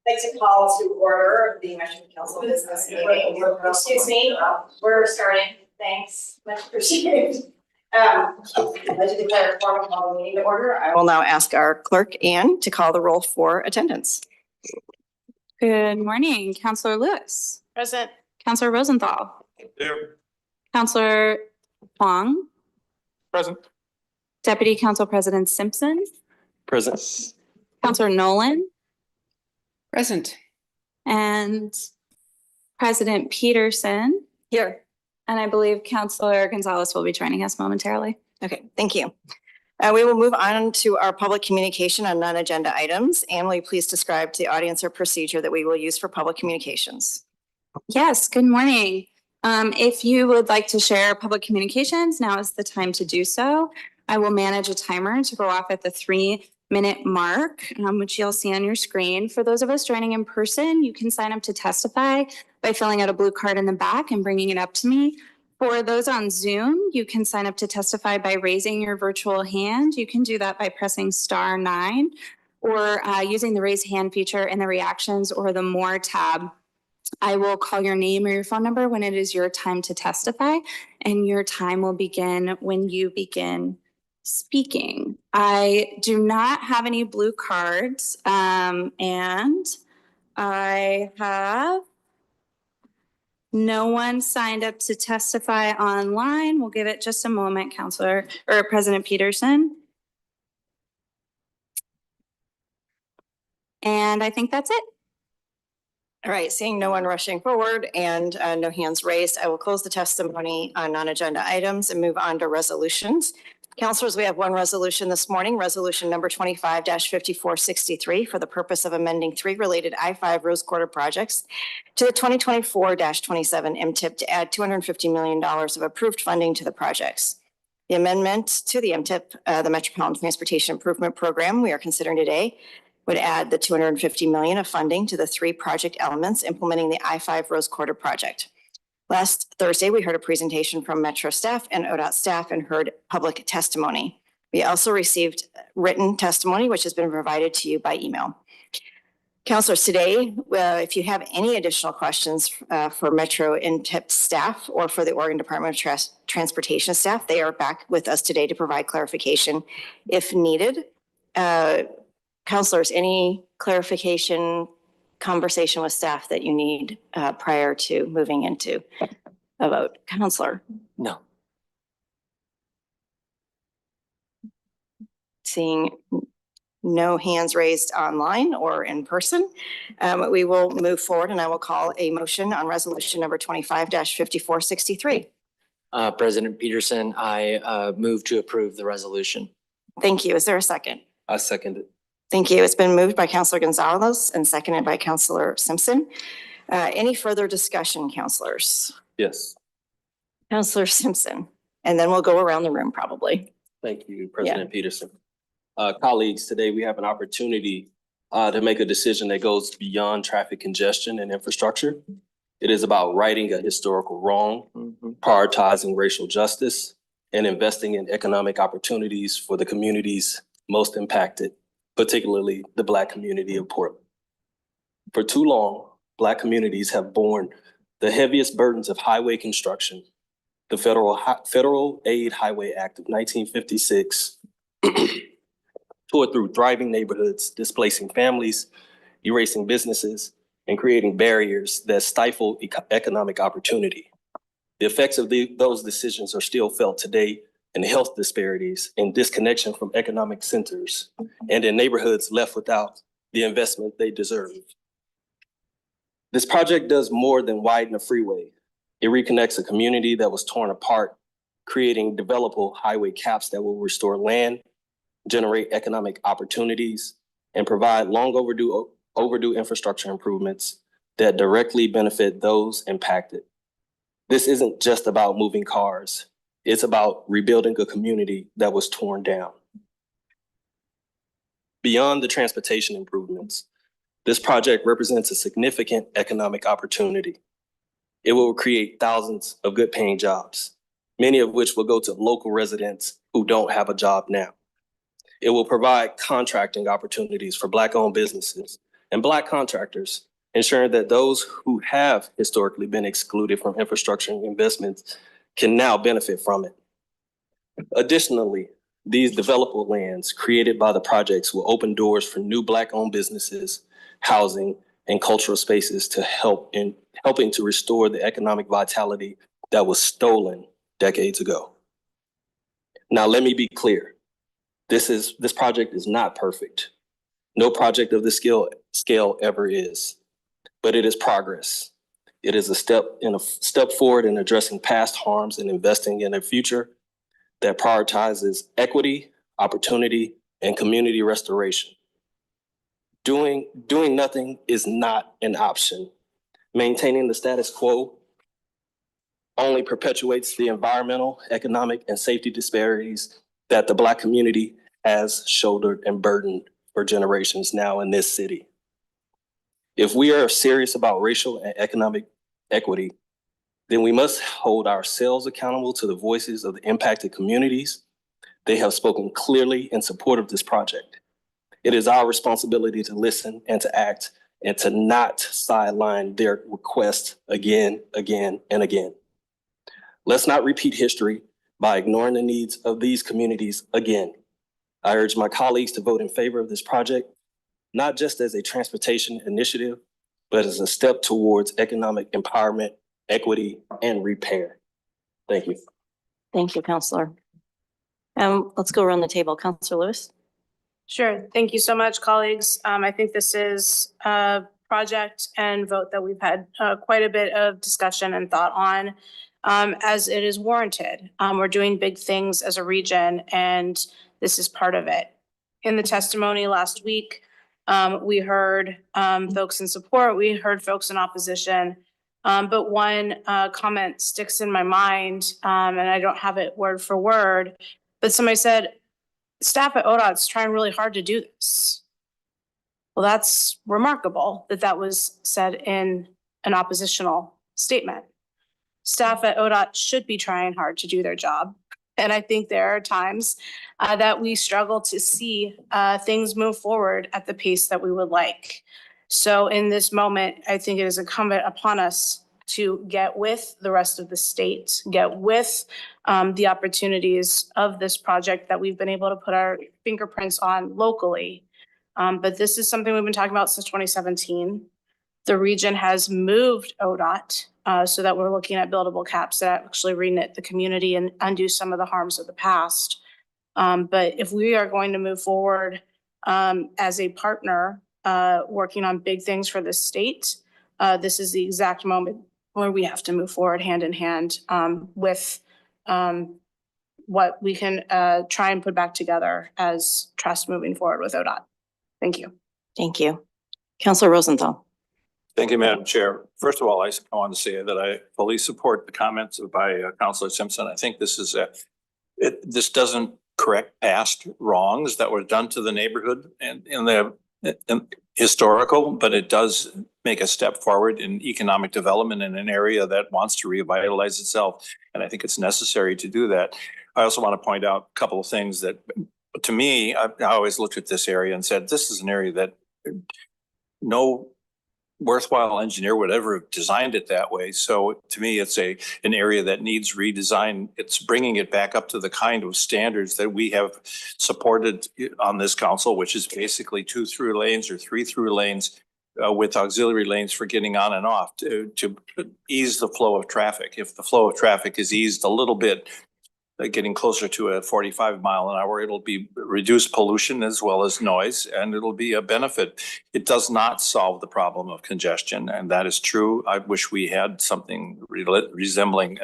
I'd like to call to order the Metro Council business meeting. Excuse me, we're starting. Thanks, much appreciated. I'd like to declare a formal call meeting to order. I will now ask our clerk, Ann, to call the roll for attendance. Good morning, Councilor Lewis. Present. Councilor Rosenthal. Here. Councilor Huang. Present. Deputy Council President Simpson. Present. Councilor Nolan. Present. And President Peterson. Here. And I believe Councilor Gonzalez will be joining us momentarily. Okay, thank you. We will move on to our public communication on non-agenda items. Anne, will you please describe to the audience our procedure that we will use for public communications? Yes, good morning. If you would like to share public communications, now is the time to do so. I will manage a timer to go off at the 3-minute mark, which you'll see on your screen. For those of us joining in person, you can sign up to testify by filling out a blue card in the back and bringing it up to me. For those on Zoom, you can sign up to testify by raising your virtual hand. You can do that by pressing *9 or using the raise hand feature in the reactions or the more tab. I will call your name or your phone number when it is your time to testify, and your time will begin when you begin speaking. I do not have any blue cards, and I have no one signed up to testify online. We'll give it just a moment, Councilor or President Peterson. And I think that's it. All right, seeing no one rushing forward and no hands raised, I will close the testimony on non-agenda items and move on to resolutions. Councilors, we have one resolution this morning, resolution number 25-5463 for the purpose of amending 3 related I-5 Rose Quarter projects to the 2024-27 MTIP to add $250 million of approved funding to the projects. The amendment to the MTIP, the Metropolitan Transportation Improvement Program we are considering today, would add the $250 million of funding to the 3 project elements implementing the I-5 Rose Quarter project. Last Thursday, we heard a presentation from Metro staff and ODOT staff and heard public testimony. We also received written testimony, which has been provided to you by email. Councilors, today, if you have any additional questions for Metro MTIP staff or for the Oregon Department of Transportation staff, they are back with us today to provide clarification if needed. Councilors, any clarification, conversation with staff that you need prior to moving into a vote? Councilor? No. Seeing no hands raised online or in person, we will move forward and I will call a motion on resolution number 25-5463. President Peterson, I move to approve the resolution. Thank you. Is there a second? I second it. Thank you. It's been moved by Councilor Gonzalez and seconded by Councilor Simpson. Any further discussion, councilors? Yes. Councilor Simpson, and then we'll go around the room probably. Thank you, President Peterson. Colleagues, today we have an opportunity to make a decision that goes beyond traffic congestion and infrastructure. It is about righting a historical wrong, prioritizing racial justice, and investing in economic opportunities for the communities most impacted, particularly the Black community of Portland. For too long, Black communities have borne the heaviest burdens of highway construction. The Federal Aid Highway Act of 1956 tore through thriving neighborhoods, displacing families, erasing businesses, and creating barriers that stifle economic opportunity. The effects of those decisions are still felt today in health disparities and disconnection from economic centers and in neighborhoods left without the investment they deserve. This project does more than widen a freeway. It reconnects a community that was torn apart, creating developable highway caps that will restore land, generate economic opportunities, and provide long overdue infrastructure improvements that directly benefit those impacted. This isn't just about moving cars. It's about rebuilding a community that was torn down. Beyond the transportation improvements, this project represents a significant economic opportunity. It will create thousands of good-paying jobs, many of which will go to local residents who don't have a job now. It will provide contracting opportunities for Black-owned businesses and Black contractors, ensuring that those who have historically been excluded from infrastructure investments can now benefit from it. Additionally, these developable lands created by the projects will open doors for new Black-owned businesses, housing, and cultural spaces to helping to restore the economic vitality that was stolen decades ago. Now, let me be clear. This project is not perfect. No project of this scale ever is, but it is progress. It is a step forward in addressing past harms and investing in a future that prioritizes equity, opportunity, and community restoration. Doing nothing is not an option. Maintaining the status quo only perpetuates the environmental, economic, and safety disparities that the Black community has shouldered and burdened for generations now in this city. If we are serious about racial and economic equity, then we must hold ourselves accountable to the voices of the impacted communities. They have spoken clearly in support of this project. It is our responsibility to listen and to act and to not sideline their request again, and again. Let's not repeat history by ignoring the needs of these communities again. I urge my colleagues to vote in favor of this project, not just as a transportation initiative, but as a step towards economic empowerment, equity, and repair. Thank you. Thank you, Counselor. Let's go around the table. Counselor Lewis. Sure. Thank you so much, colleagues. I think this is a project and vote that we've had quite a bit of discussion and thought on, as it is warranted. We're doing big things as a region, and this is part of it. In the testimony last week, we heard folks in support, we heard folks in opposition, but one comment sticks in my mind, and I don't have it word for word, but somebody said, staff at ODOT's trying really hard to do this. Well, that's remarkable that that was said in an oppositional statement. Staff at ODOT should be trying hard to do their job. And I think there are times that we struggle to see things move forward at the pace that we would like. So in this moment, I think it is incumbent upon us to get with the rest of the state, get with the opportunities of this project that we've been able to put our fingerprints on locally. But this is something we've been talking about since 2017. The region has moved ODOT so that we're looking at buildable caps that actually reknit the community and undo some of the harms of the past. But if we are going to move forward as a partner working on big things for the state, this is the exact moment where we have to move forward hand in hand with what we can try and put back together as trust moving forward with ODOT. Thank you. Thank you. Counselor Rosenthal. Thank you, Madam Chair. First of all, I want to say that I fully support the comments by Councilor Simpson. I think this is this doesn't correct past wrongs that were done to the neighborhood and in the historical, but it does make a step forward in economic development in an area that wants to revitalize itself. And I think it's necessary to do that. I also want to point out a couple of things that, to me, I always looked at this area and said, this is an area that no worthwhile engineer would ever have designed it that way. So to me, it's an area that needs redesign. It's bringing it back up to the kind of standards that we have supported on this council, which is basically 2 through lanes or 3 through lanes with auxiliary lanes for getting on and off to ease the flow of traffic. If the flow of traffic is eased a little bit, getting closer to a 45 mile an hour, it'll be reduced pollution as well as noise, and it'll be a benefit. It does not solve the problem of congestion, and that is true. I wish we had something resembling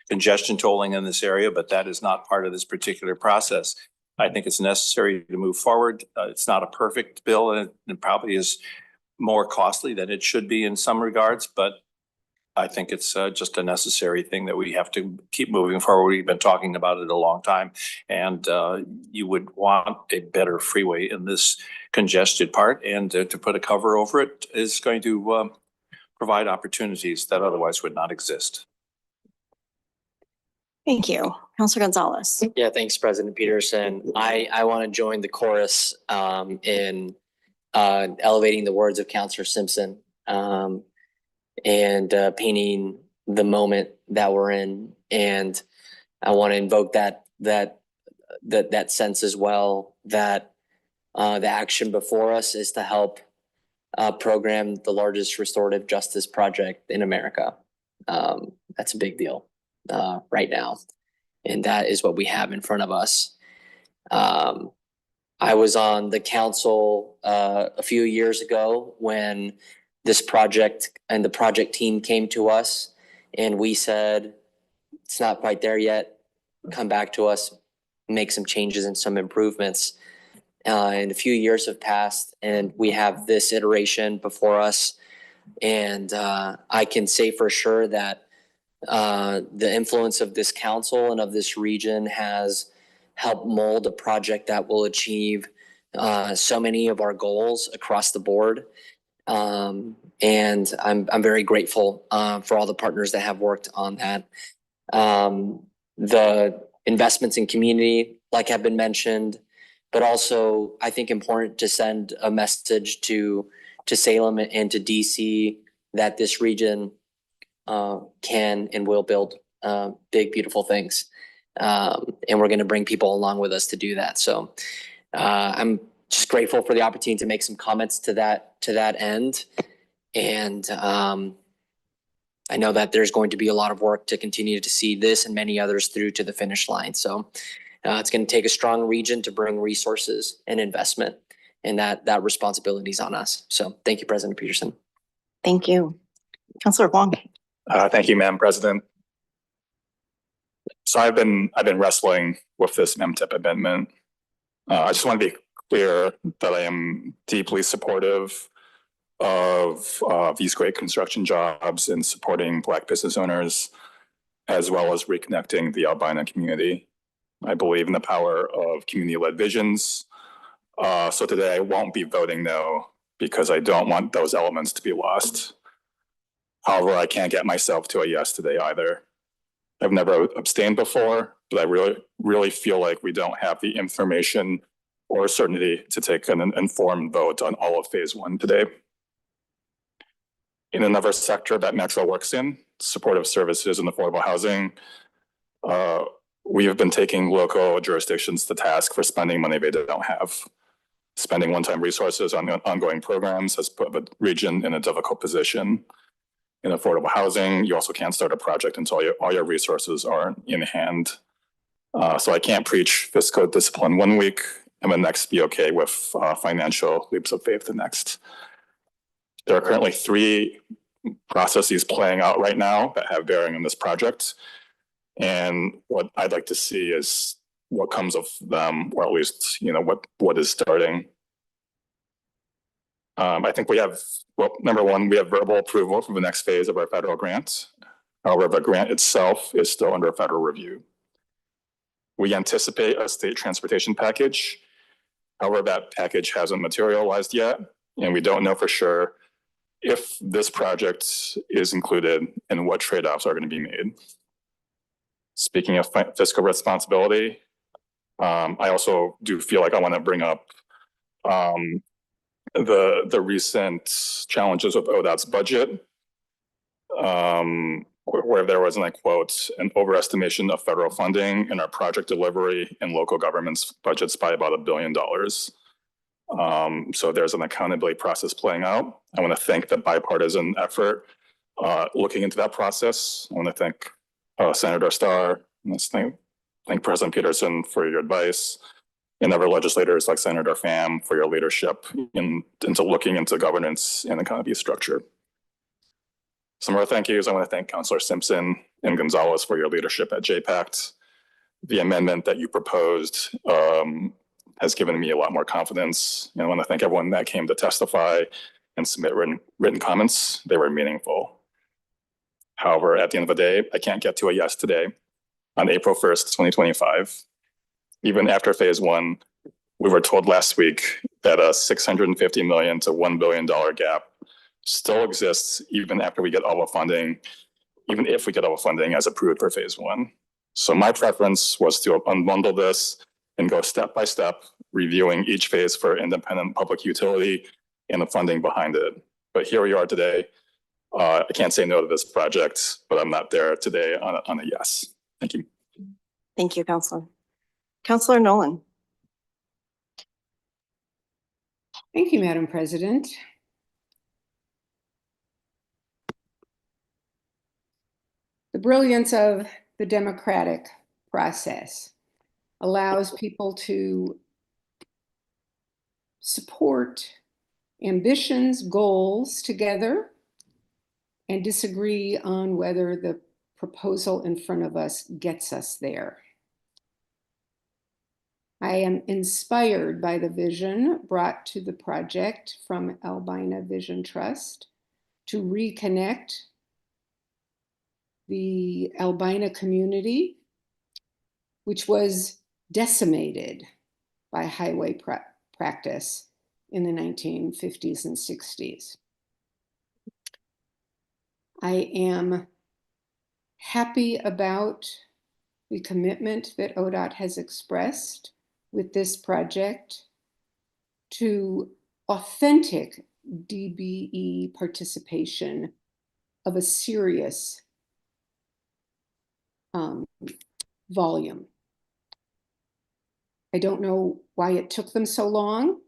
congestion tolling in this area, but that is not part of this particular process. I think it's necessary to move forward. It's not a perfect bill, and it probably is more costly than it should be in some regards, but I think it's just a necessary thing that we have to keep moving forward. We've been talking about it a long time, and you would want a better freeway in this congested part, and to put a cover over it is going to provide opportunities that otherwise would not exist. Thank you. Counselor Gonzalez. Yeah, thanks, President Peterson. I want to join the chorus in elevating the words of Counselor Simpson, and painting the moment that we're in. And I want to invoke that sense as well, that the action before us is to help program the largest restorative justice project in America. That's a big deal right now. And that is what we have in front of us. I was on the council a few years ago when this project and the project team came to us, and we said, it's not quite there yet. Come back to us, make some changes and some improvements. And a few years have passed, and we have this iteration before us. And I can say for sure that the influence of this council and of this region has helped mold a project that will achieve so many of our goals across the board. And I'm very grateful for all the partners that have worked on that. The investments in community, like have been mentioned, but also I think important to send a message to Salem and to DC that this region can and will build big, beautiful things. And we're going to bring people along with us to do that. So I'm just grateful for the opportunity to make some comments to that end. And I know that there's going to be a lot of work to continue to see this and many others through to the finish line. So it's going to take a strong region to bring resources and investment, and that responsibility is on us. So thank you, President Peterson. Thank you. Councilor Wong. Thank you, Madam President. So I've been wrestling with this MTIP amendment. I just want to be clear that I am deeply supportive of these great construction jobs and supporting Black business owners, as well as reconnecting the albino community. I believe in the power of community-led visions. So today I won't be voting no, because I don't want those elements to be lost. However, I can't get myself to a yes today either. I've never abstained before, but I really feel like we don't have the information or certainty to take an informed vote on all of phase one today. In another sector that Metro works in, supportive services and affordable housing, we have been taking local jurisdictions to task for spending money they don't have. Spending one-time resources on ongoing programs has put the region in a difficult position. In affordable housing, you also can't start a project until all your resources are in hand. So I can't preach fiscal discipline one week and the next be okay with financial leaps of faith the next. There are currently 3 processes playing out right now that have bearing on this project. And what I'd like to see is what comes of them, or at least, what is starting. I think we have, number one, we have verbal approval for the next phase of our federal grant. However, the grant itself is still under federal review. We anticipate a state transportation package. However, that package hasn't materialized yet, and we don't know for sure if this project is included and what trade-offs are going to be made. Speaking of fiscal responsibility, I also do feel like I want to bring up the recent challenges with ODOT's budget, where there was, and I quote, an overestimation of federal funding in our project delivery and local government's budgets by about $1 billion. So there's an accountability process playing out. I want to thank the bipartisan effort looking into that process. I want to thank Senator Starr, and thank President Peterson for your advice, and other legislators like Senator Pham for your leadership into looking into governance and economy structure. Some more thank yous. I want to thank Councilor Simpson and Gonzalez for your leadership at JPACT. The amendment that you proposed has given me a lot more confidence. And I want to thank everyone that came to testify and submit written comments. They were meaningful. However, at the end of the day, I can't get to a yes today on April 1st, 2025. Even after phase one, we were told last week that a $650 million to $1 billion gap still exists even after we get all the funding, even if we get all the funding as approved for phase one. So my preference was to unbundle this and go step by step, reviewing each phase for independent public utility and the funding behind it. But here we are today. I can't say no to this project, but I'm not there today on a yes. Thank you. Thank you, Counselor. Counselor Nolan. Thank you, Madam President. The brilliance of the democratic process allows people to support ambitions, goals together, and disagree on whether the proposal in front of us gets us there. I am inspired by the vision brought to the project from Albina Vision Trust to reconnect the Albina community, which was decimated by highway practice in the 1950s and 60s. I am happy about the commitment that ODOT has expressed with this project to authentic DBE participation of a serious volume. I don't know why it took them so long.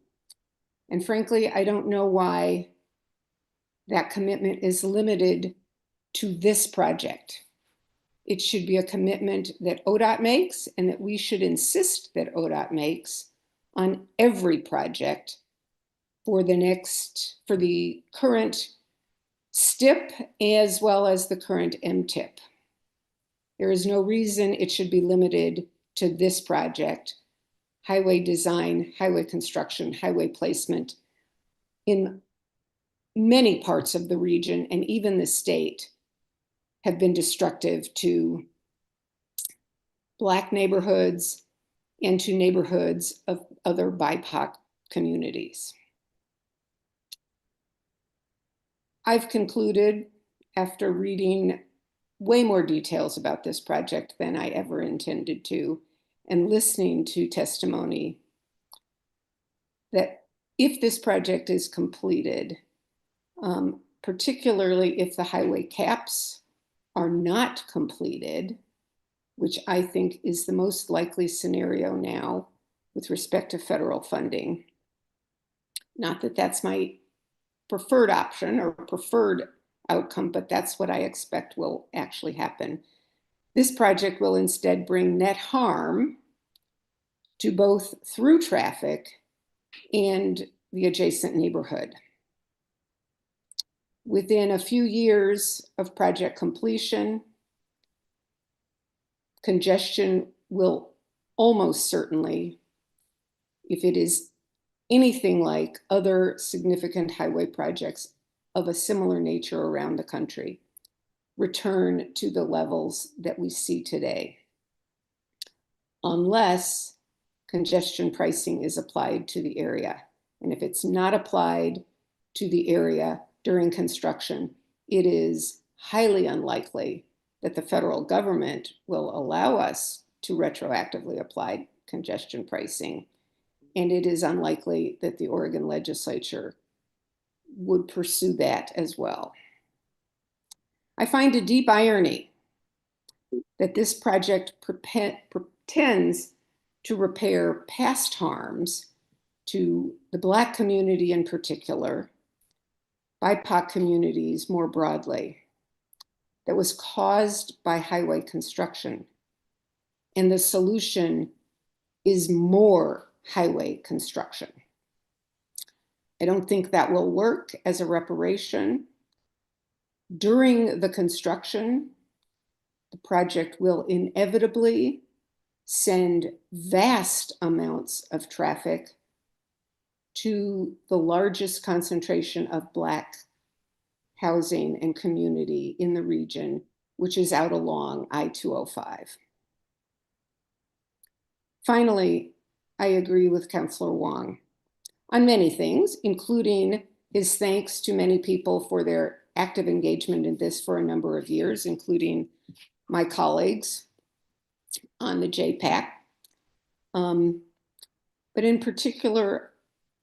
And frankly, I don't know why that commitment is limited to this project. It should be a commitment that ODOT makes and that we should insist that ODOT makes on every project for the current STIP as well as the current MTIP. There is no reason it should be limited to this project. Highway design, highway construction, highway placement in many parts of the region and even the state have been destructive to Black neighborhoods and to neighborhoods of other BIPOC communities. I've concluded, after reading way more details about this project than I ever intended to, and listening to testimony, that if this project is completed, particularly if the highway caps are not completed, which I think is the most likely scenario now with respect to federal funding. Not that that's my preferred option or preferred outcome, but that's what I expect will actually happen. This project will instead bring net harm to both through traffic and the adjacent neighborhood. Within a few years of project completion, congestion will almost certainly, if it is anything like other significant highway projects of a similar nature around the country, return to the levels that we see today, unless congestion pricing is applied to the area. And if it's not applied to the area during construction, it is highly unlikely that the federal government will allow us to retroactively apply congestion pricing. And it is unlikely that the Oregon legislature would pursue that as well. I find a deep irony that this project pretends to repair past harms to the Black community in particular, BIPOC communities more broadly, that was caused by highway construction. And the solution is more highway construction. I don't think that will work as a reparation. During the construction, the project will inevitably send vast amounts of traffic to the largest concentration of Black housing and community in the region, which is out along I-205. Finally, I agree with Councillor Wong on many things, including his thanks to many people for their active engagement in this for a number of years, including my colleagues on the JPAC. But in particular,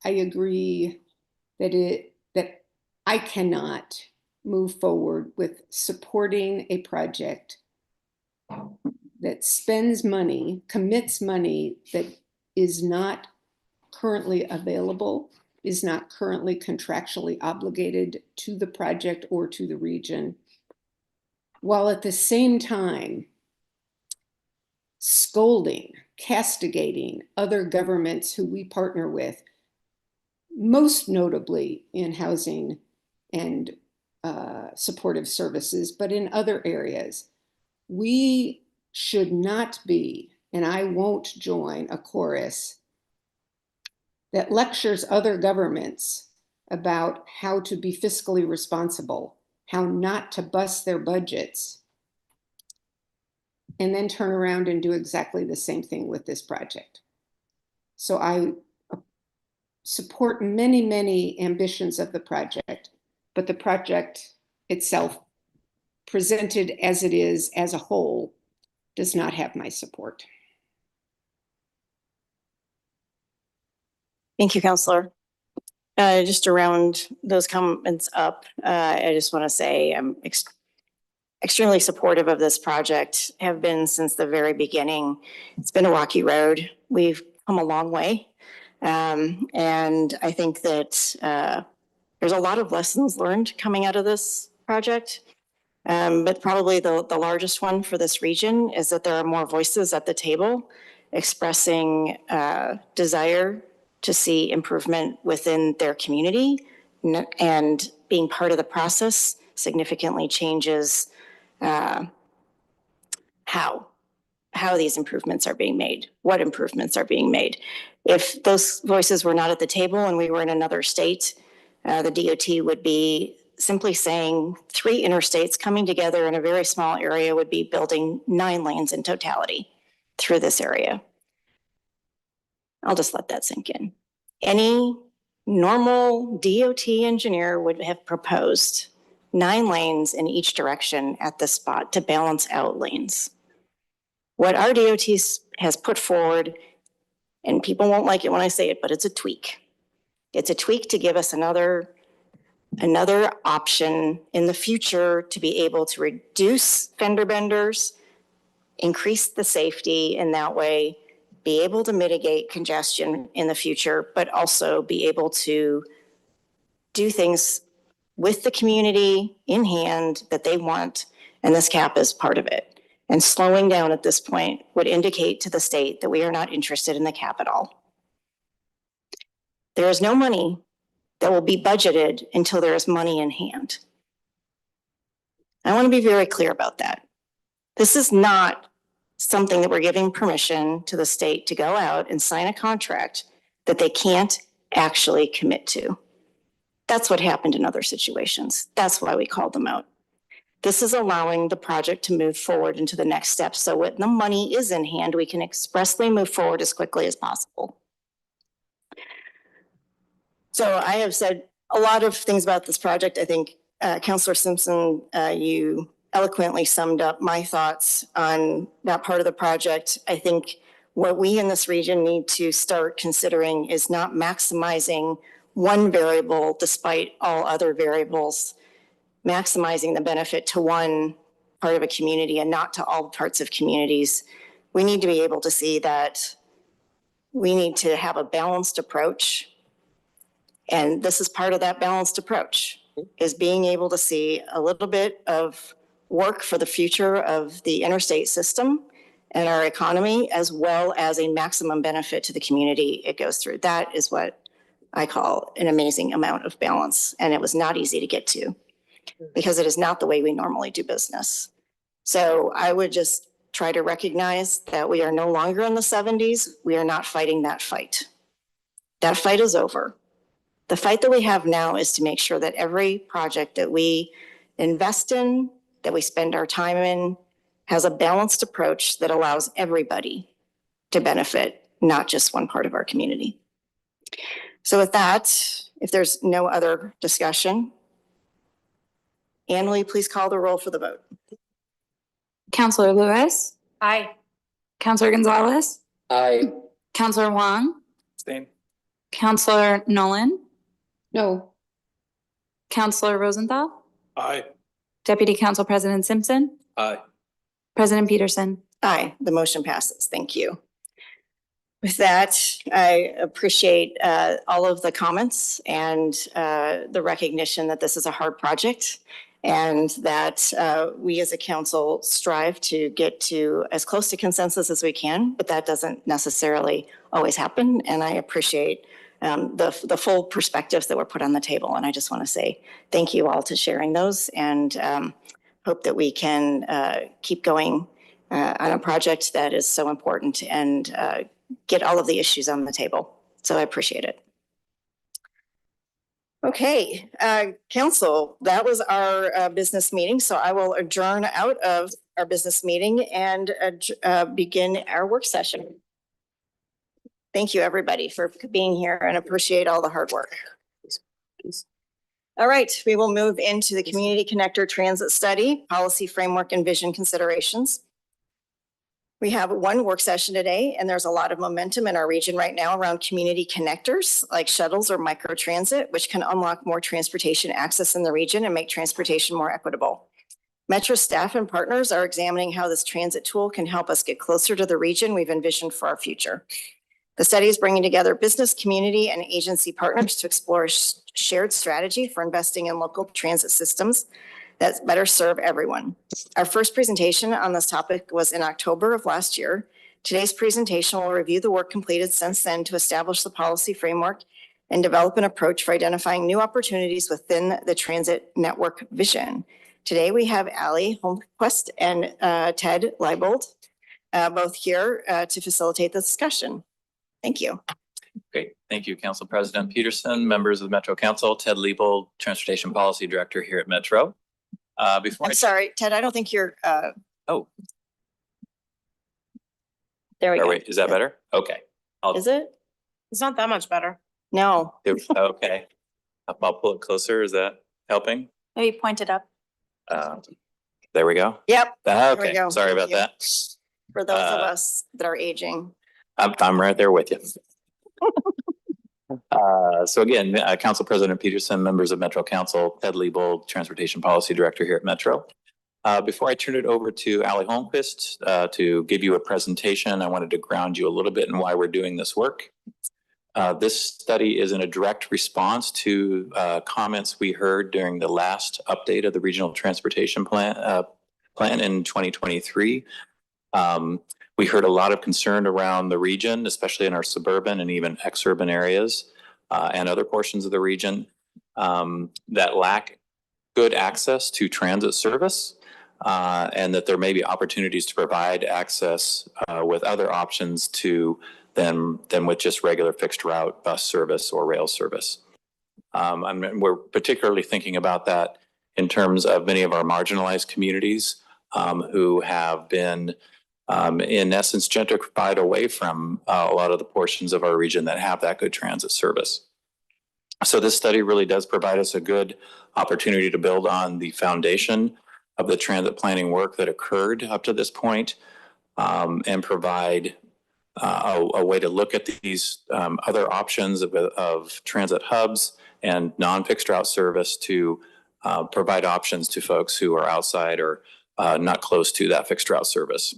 I agree that I cannot move forward with supporting a project that spends money, commits money that is not currently available, is not currently contractually obligated to the project or to the region, while at the same time scolding, castigating other governments who we partner with, most notably in housing and supportive services, but in other areas. We should not be, and I won't join a chorus that lectures other governments about how to be fiscally responsible, how not to bust their budgets, and then turn around and do exactly the same thing with this project. So I support many, many ambitions of the project, but the project itself, presented as it is as a whole, does not have my support. Thank you, Counselor. Just to round those comments up, I just want to say I'm extremely supportive of this project, have been since the very beginning. It's been a rocky road. We've come a long way. And I think that there's a lot of lessons learned coming out of this project. But probably the largest one for this region is that there are more voices at the table expressing desire to see improvement within their community, and being part of the process significantly changes how these improvements are being made, what improvements are being made. If those voices were not at the table and we were in another state, the DOT would be simply saying 3 interstates coming together in a very small area would be building 9 lanes in totality through this area. I'll just let that sink in. Any normal DOT engineer would have proposed 9 lanes in each direction at this spot to balance out lanes. What our DOT has put forward, and people won't like it when I say it, but it's a tweak. It's a tweak to give us another option in the future to be able to reduce fender benders, increase the safety in that way, be able to mitigate congestion in the future, but also be able to do things with the community in hand that they want, and this cap is part of it. And slowing down at this point would indicate to the state that we are not interested in the cap at all. There is no money that will be budgeted until there is money in hand. I want to be very clear about that. This is not something that we're giving permission to the state to go out and sign a contract that they can't actually commit to. That's what happened in other situations. That's why we called them out. This is allowing the project to move forward into the next step. So when the money is in hand, we can expressly move forward as quickly as possible. So I have said a lot of things about this project. I think Councillor Simpson, you eloquently summed up my thoughts on that part of the project. I think what we in this region need to start considering is not maximizing one variable despite all other variables, maximizing the benefit to one part of a community and not to all parts of communities. We need to be able to see that we need to have a balanced approach. And this is part of that balanced approach, is being able to see a little bit of work for the future of the interstate system and our economy, as well as a maximum benefit to the community it goes through. That is what I call an amazing amount of balance. And it was not easy to get to because it is not the way we normally do business. So I would just try to recognize that we are no longer in the 70s. We are not fighting that fight. That fight is over. The fight that we have now is to make sure that every project that we invest in, that we spend our time in, has a balanced approach that allows everybody to benefit, not just one part of our community. So with that, if there's no other discussion, Anne, will you please call the roll for the vote? Councillor Lewis, Aye. Councillor Gonzalez, Aye. Councillor Wong, Abstain. Councillor Nolan, No. Counselor Rosenthal, Aye. Deputy Council President Simpson, Aye. President Peterson. Aye, the motion passes. Thank you. With that, I appreciate all of the comments and the recognition that this is a hard project and that we as a council strive to get to as close to consensus as we can, but that doesn't necessarily always happen. And I appreciate the full perspectives that were put on the table. And I just want to say thank you all to sharing those and hope that we can keep going on a project that is so important and get all of the issues on the table. So I appreciate it. Okay, council, that was our business meeting. So I will adjourn out of our business meeting and begin our work session. Thank you, everybody, for being here and appreciate all the hard work. All right, we will move into the Community Connector Transit Study, Policy Framework and Vision Considerations. We have one work session today, and there's a lot of momentum in our region right now around community connectors like shuttles or microtransit, which can unlock more transportation access in the region and make transportation more equitable. Metro staff and partners are examining how this transit tool can help us get closer to the region we've envisioned for our future. The study is bringing together business, community, and agency partners to explore a shared strategy for investing in local transit systems that better serve everyone. Our first presentation on this topic was in October of last year. Today's presentation will review the work completed since then to establish the policy framework and develop an approach for identifying new opportunities within the transit network vision. Today we have Allie Holmquist and Ted Leibold both here to facilitate the discussion. Thank you. Great. Thank you, Council President Peterson, members of the Metro Council, Ted Leibold, Transportation Policy Director here at Metro. I'm sorry, Ted, I don't think you're. Oh. There we go. Wait, is that better? Okay. Is it? It's not that much better. No. Okay. I'll pull it closer. Is that helping? Maybe point it up. There we go. Yep. Okay. we go. Sorry Thank about you. that. For those of us that are aging. I'm right there with you. So again, Council President Peterson, members of Metro Council, Ted Leibold, Transportation Policy Director here at Metro. Before I turn it over to Allie Holmquist to give you a presentation, I wanted to ground you a little bit in why we're doing this work. This study is in a direct response to comments we heard during the last update of the Regional Transportation Plan in 2023. We heard a lot of concern around the region, especially in our suburban and even ex-urban areas and other portions of the region that lack good access to transit service and that there may be opportunities to provide access with other options to than with just regular fixed route bus service or rail service. We're particularly thinking about that in terms of many of our marginalized communities who have been in essence, gentrified away from a lot of the portions of our region that have that good transit service. So this study really does provide us a good opportunity to build on the foundation of the transit planning work that occurred up to this point and provide a way to look at these other options of transit hubs and non-fixed route service to provide options to folks who are outside or not close to that fixed route service.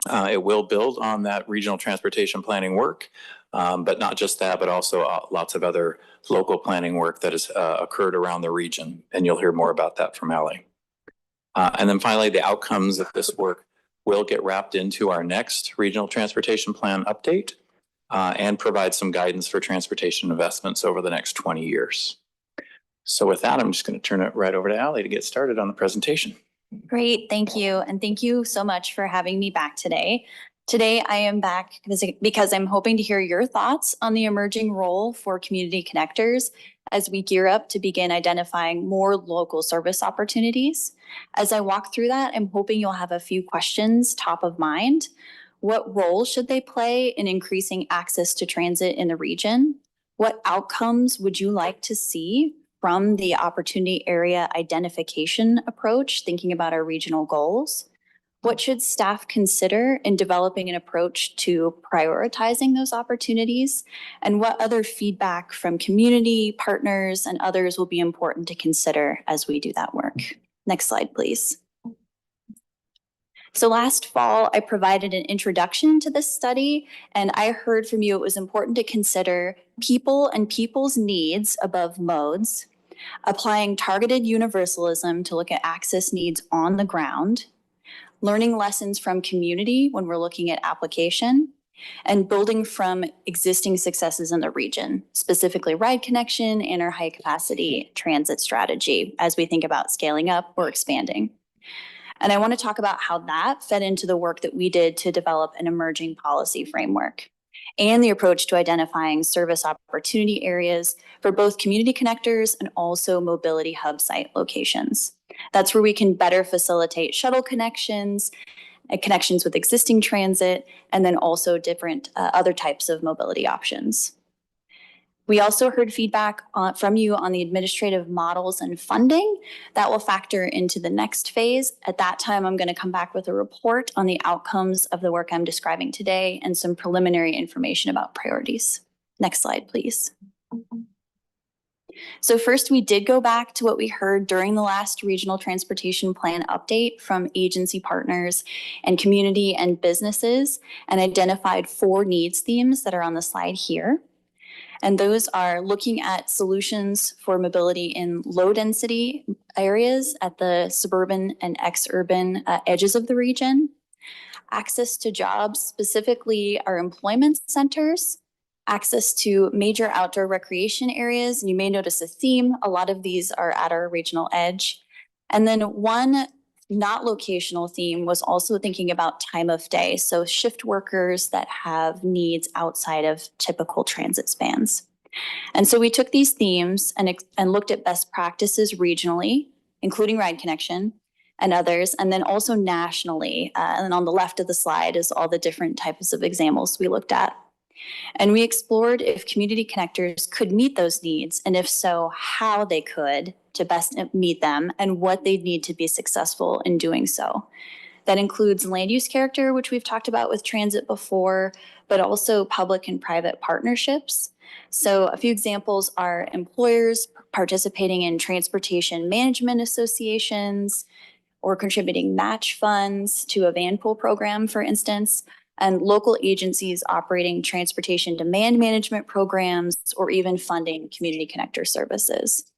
It will build on that regional transportation planning work, but not just that, but also lots of other local planning work that has occurred around the region. And you'll hear more about that from Allie. And then finally, the outcomes of this work will get wrapped into our next regional transportation plan update and provide some guidance for transportation investments over the next 20 years. So with that, I'm just going to turn it right over to Allie to get started on the presentation. Great, thank you. And thank you so much for having me back today. Today, I am back because I'm hoping to hear your thoughts on the emerging role for community connectors as we gear up to begin identifying more local service opportunities. As I walk through that, I'm hoping you'll have a few questions top of mind. What role should they play in increasing access to transit in the region? What outcomes would you like to see from the opportunity area identification approach, thinking about our regional goals? What should staff consider in developing an approach to prioritizing those opportunities? And what other feedback from community partners and others will be important to consider as we do that work? Next slide, please. So last fall, I provided an introduction to this study, and I heard from you it was important to consider people and people's needs above modes, applying targeted universalism to look at access needs on the ground, learning lessons from community when we're looking at application, and building from existing successes in the region, specifically ride connection and our high capacity transit strategy as we think about scaling up or expanding. And I want to talk about how that fed into the work that we did to develop an emerging policy framework and the approach to identifying service opportunity areas for both community connectors and also mobility hub site locations. That's where we can better facilitate shuttle connections, connections with existing transit, and then also different other types of mobility options. We also heard feedback from you on the administrative models and funding that will factor into the next phase. At that time, I'm going to come back with a report on the outcomes of the work I'm describing today and some preliminary information about priorities. Next slide, please. So first, we did go back to what we heard during the last regional transportation plan update from agency partners and community and businesses, and identified 4 needs themes that are on the slide here. And those are looking at solutions for mobility in low density areas at the suburban and ex-urban edges of the region, access to jobs, specifically our employment centers, access to major outdoor recreation areas. And you may notice a theme. A lot of these are at our regional edge. And then one not locational theme was also thinking about time of day. So shift workers that have needs outside of typical transit spans. And so we took these themes and looked at best practices regionally, including ride connection and others, and then also nationally. And on the left of the slide is all the different types of examples we looked at. And we explored if community connectors could meet those needs, and if so, how they could to best meet them and what they'd need to be successful in doing so. That includes land use character, which we've talked about with transit before, but also public and private partnerships. So a few examples are employers participating in transportation management associations or contributing match funds to a van pool program, for instance, and local agencies operating transportation demand management programs or even funding community connector services.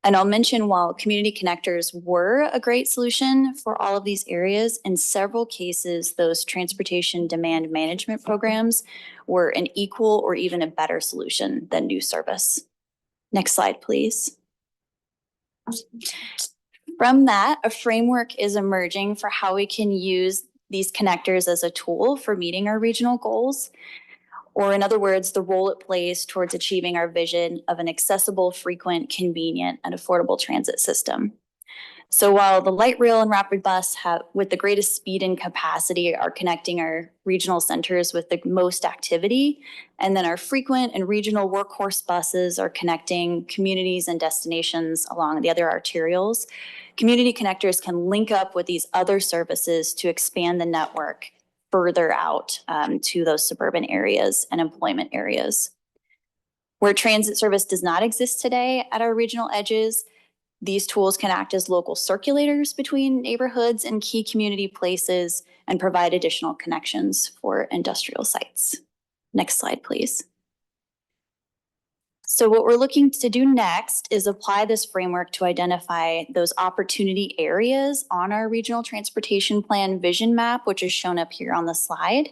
And I'll mention, while community connectors were a great solution for all of these areas, in several cases, those transportation demand management programs were an equal or even a better solution than new service. Next slide, please. From that, a framework is emerging for how we can use these connectors as a tool for meeting our regional goals, or in other words, the role it plays towards achieving our vision of an accessible, frequent, convenient, and affordable transit system. So while the light rail and rapid bus with the greatest speed and capacity are connecting our regional centers with the most activity, and then our frequent and regional workhorse buses are connecting communities and destinations along the other arterials, community connectors can link up with these other services to expand the network further out to those suburban areas and employment areas. Where transit service does not exist today at our regional edges, these tools can act as local circulators between neighborhoods and key community places and provide additional connections for industrial sites. Next slide, please. So what we're looking to do next is apply this framework to identify those opportunity areas on our regional transportation plan vision map, which is shown up here on the slide.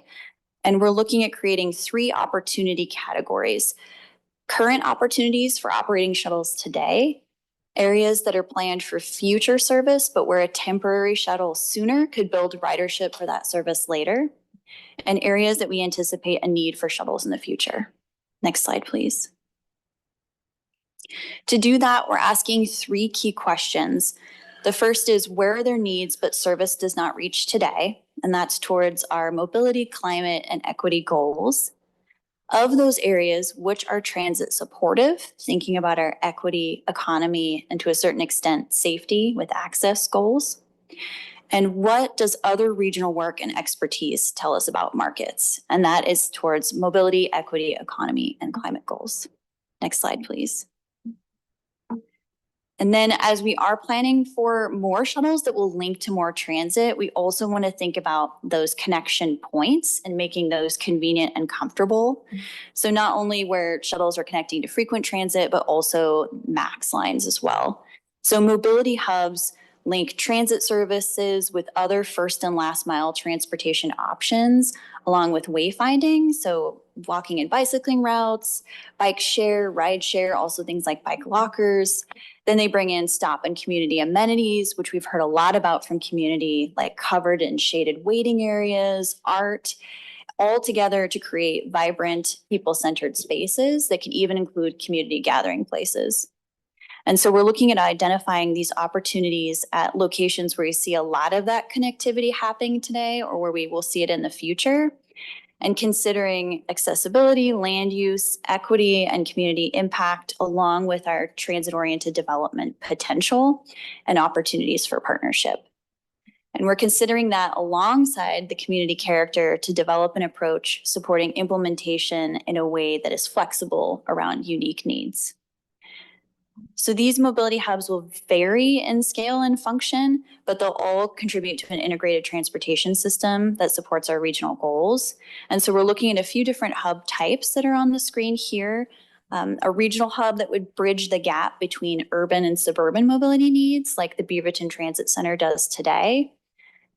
And we're looking at creating 3 opportunity categories: current opportunities for operating shuttles today, areas that are planned for future service, but where a temporary shuttle sooner could build ridership for that service later, and areas that we anticipate a need for shuttles in the future. Next slide, please. To do that, we're asking 3 key questions. The first is, where are there needs but service does not reach today? And that's towards our mobility, climate, and equity goals. Of those areas, which are transit supportive, thinking about our equity, economy, and to a certain extent, safety with access goals? And what does other regional work and expertise tell us about markets? And that is towards mobility, equity, economy, and climate goals. Next slide, please. And then as we are planning for more shuttles that will link to more transit, we also want to think about those connection points and making those convenient and comfortable. So not only where shuttles are connecting to frequent transit, but also MAX lines as well. So mobility hubs link transit services with other first and last mile transportation options, along with wayfinding. So walking and bicycling routes, bike share, ride share, also things like bike lockers. Then they bring in stop and community amenities, which we've heard a lot about from community, like covered and shaded waiting areas, art, all together to create vibrant, people-centered spaces that can even include community gathering places. And so we're looking at identifying these opportunities at locations where you see a lot of that connectivity happening today or where we will see it in the future, and considering accessibility, land use, equity, and community impact, along with our transit-oriented development potential and opportunities for partnership. And we're considering that alongside the community character to develop an approach supporting implementation in a way that is flexible around unique needs. So these mobility hubs will vary in scale and function, but they'll all contribute to an integrated transportation system that supports our regional goals. And so we're looking at a few different hub types that are on the screen here. A regional hub that would bridge the gap between urban and suburban mobility needs, like the Beaverton Transit Center does today.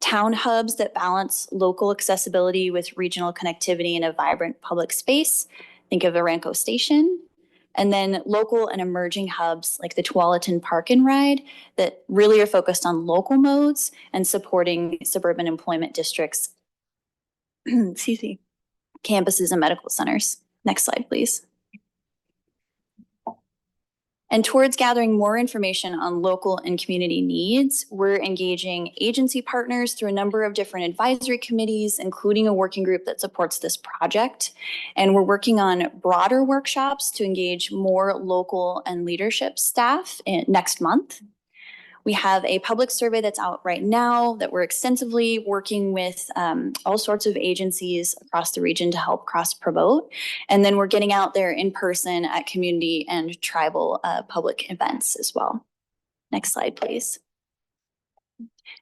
Town hubs that balance local accessibility with regional connectivity in a vibrant public space. Think of Aranco Station. And then local and emerging hubs like the Tualatin Park and Ride that really are focused on local modes and supporting suburban employment districts, excuse me, campuses and medical centers. Next slide, please. And towards gathering more information on local and community needs, we're engaging agency partners through a number of different advisory committees, including a working group that supports this project. And we're working on broader workshops to engage more local and leadership staff next month. We have a public survey that's out right now that we're extensively working with all sorts of agencies across the region to help cross-promote. And then we're getting out there in person at community and tribal public events as well. Next slide, please.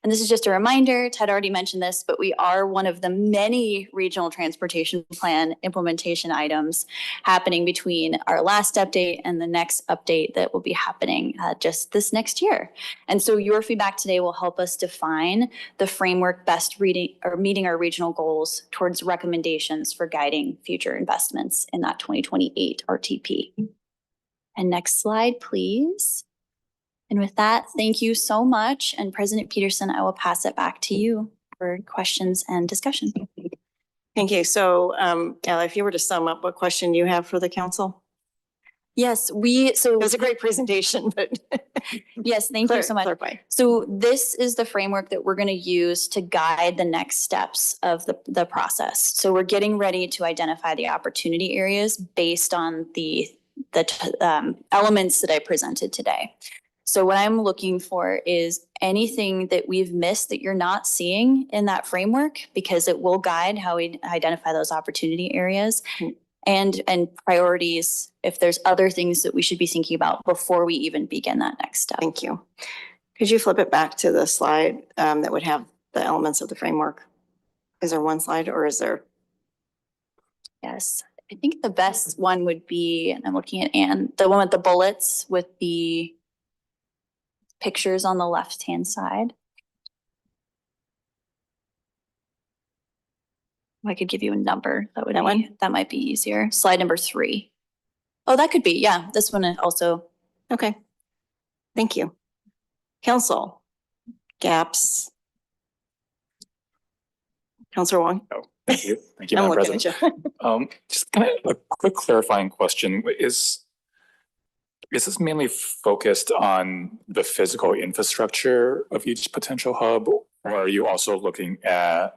And this is just a reminder, Ted already mentioned this, but we are one of the many regional transportation plan implementation items happening between our last update and the next update that will be happening just this next year. And so your feedback today will help us define the framework best meeting our regional goals towards recommendations for guiding future investments in that 2028 RTP. And next slide, please. And with that, thank you so much. And President Peterson, I will pass it back to you for questions and discussion. Thank you. So, Ally, if you were to sum up, what question you have for the council? Yes, It was a great presentation, but yes, thank you so much. clarify. So this is the framework that we're going to use to guide the next steps of the process. So we're getting ready to identify the opportunity areas based on the elements that I presented today. So what I'm looking for is anything that we've missed that you're not seeing in that framework, because it will guide how we identify those opportunity areas and priorities if there's other things that we should be thinking about before we even begin that next step. Thank you. Could you flip it back to the slide that would have the elements of the framework? Is there one slide or is there? Yes, I think the best one would be, and I'm looking at Anne, the one with the bullets with the pictures on the left-hand side. I could give you a number. That might be easier. Slide number 3. Oh, that could be, yeah, this one also. Okay. Thank you. Council, gaps. Councilor Wong. Oh, thank you. Thank you, I'm Madam looking President. at you. Just kind of a quick clarifying question. Is this mainly focused on the physical infrastructure of each potential hub, or are you also looking at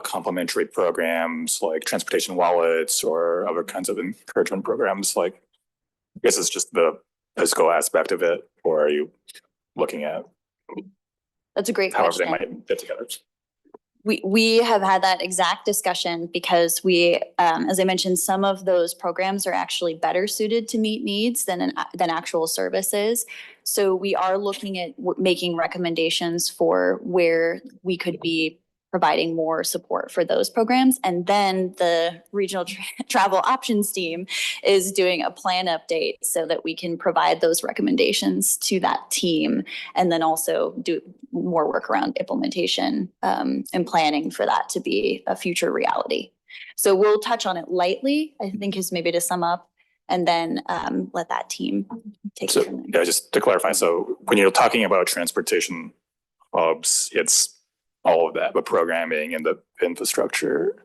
complementary programs like transportation wallets or other kinds of encouragement programs? Like, I guess it's just the physical aspect of it, or are you looking at That's a great however they question. might fit together. We have had that exact discussion because we, as I mentioned, some of those programs are actually better suited to meet needs than actual services. So we are looking at making recommendations for where we could be providing more support for those programs. And then the regional travel options team is doing a plan update so that we can provide those recommendations to that team and then also do more work around implementation and planning for that to be a future reality. So we'll touch on it lightly, I think is maybe to sum up, and then let that team take So, it from there. yeah, just to clarify, so when you're talking about transportation hubs, it's all of that, the programming and the infrastructure.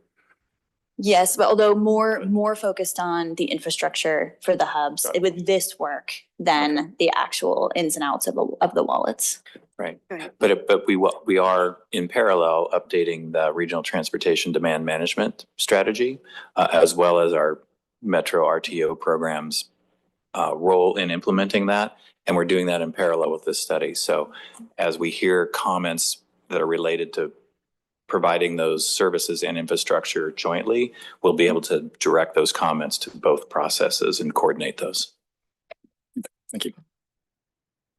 Yes, but although more focused on the infrastructure for the hubs with this work than the actual ins and outs of the wallets. Right. Right. But we are in parallel updating the regional transportation demand management strategy, as well as our Metro RTO programs role in implementing that. And we're doing that in parallel with this study. So as we hear comments that are related to providing those services and infrastructure jointly, we'll be able to direct those comments to both processes and coordinate those. Thank you.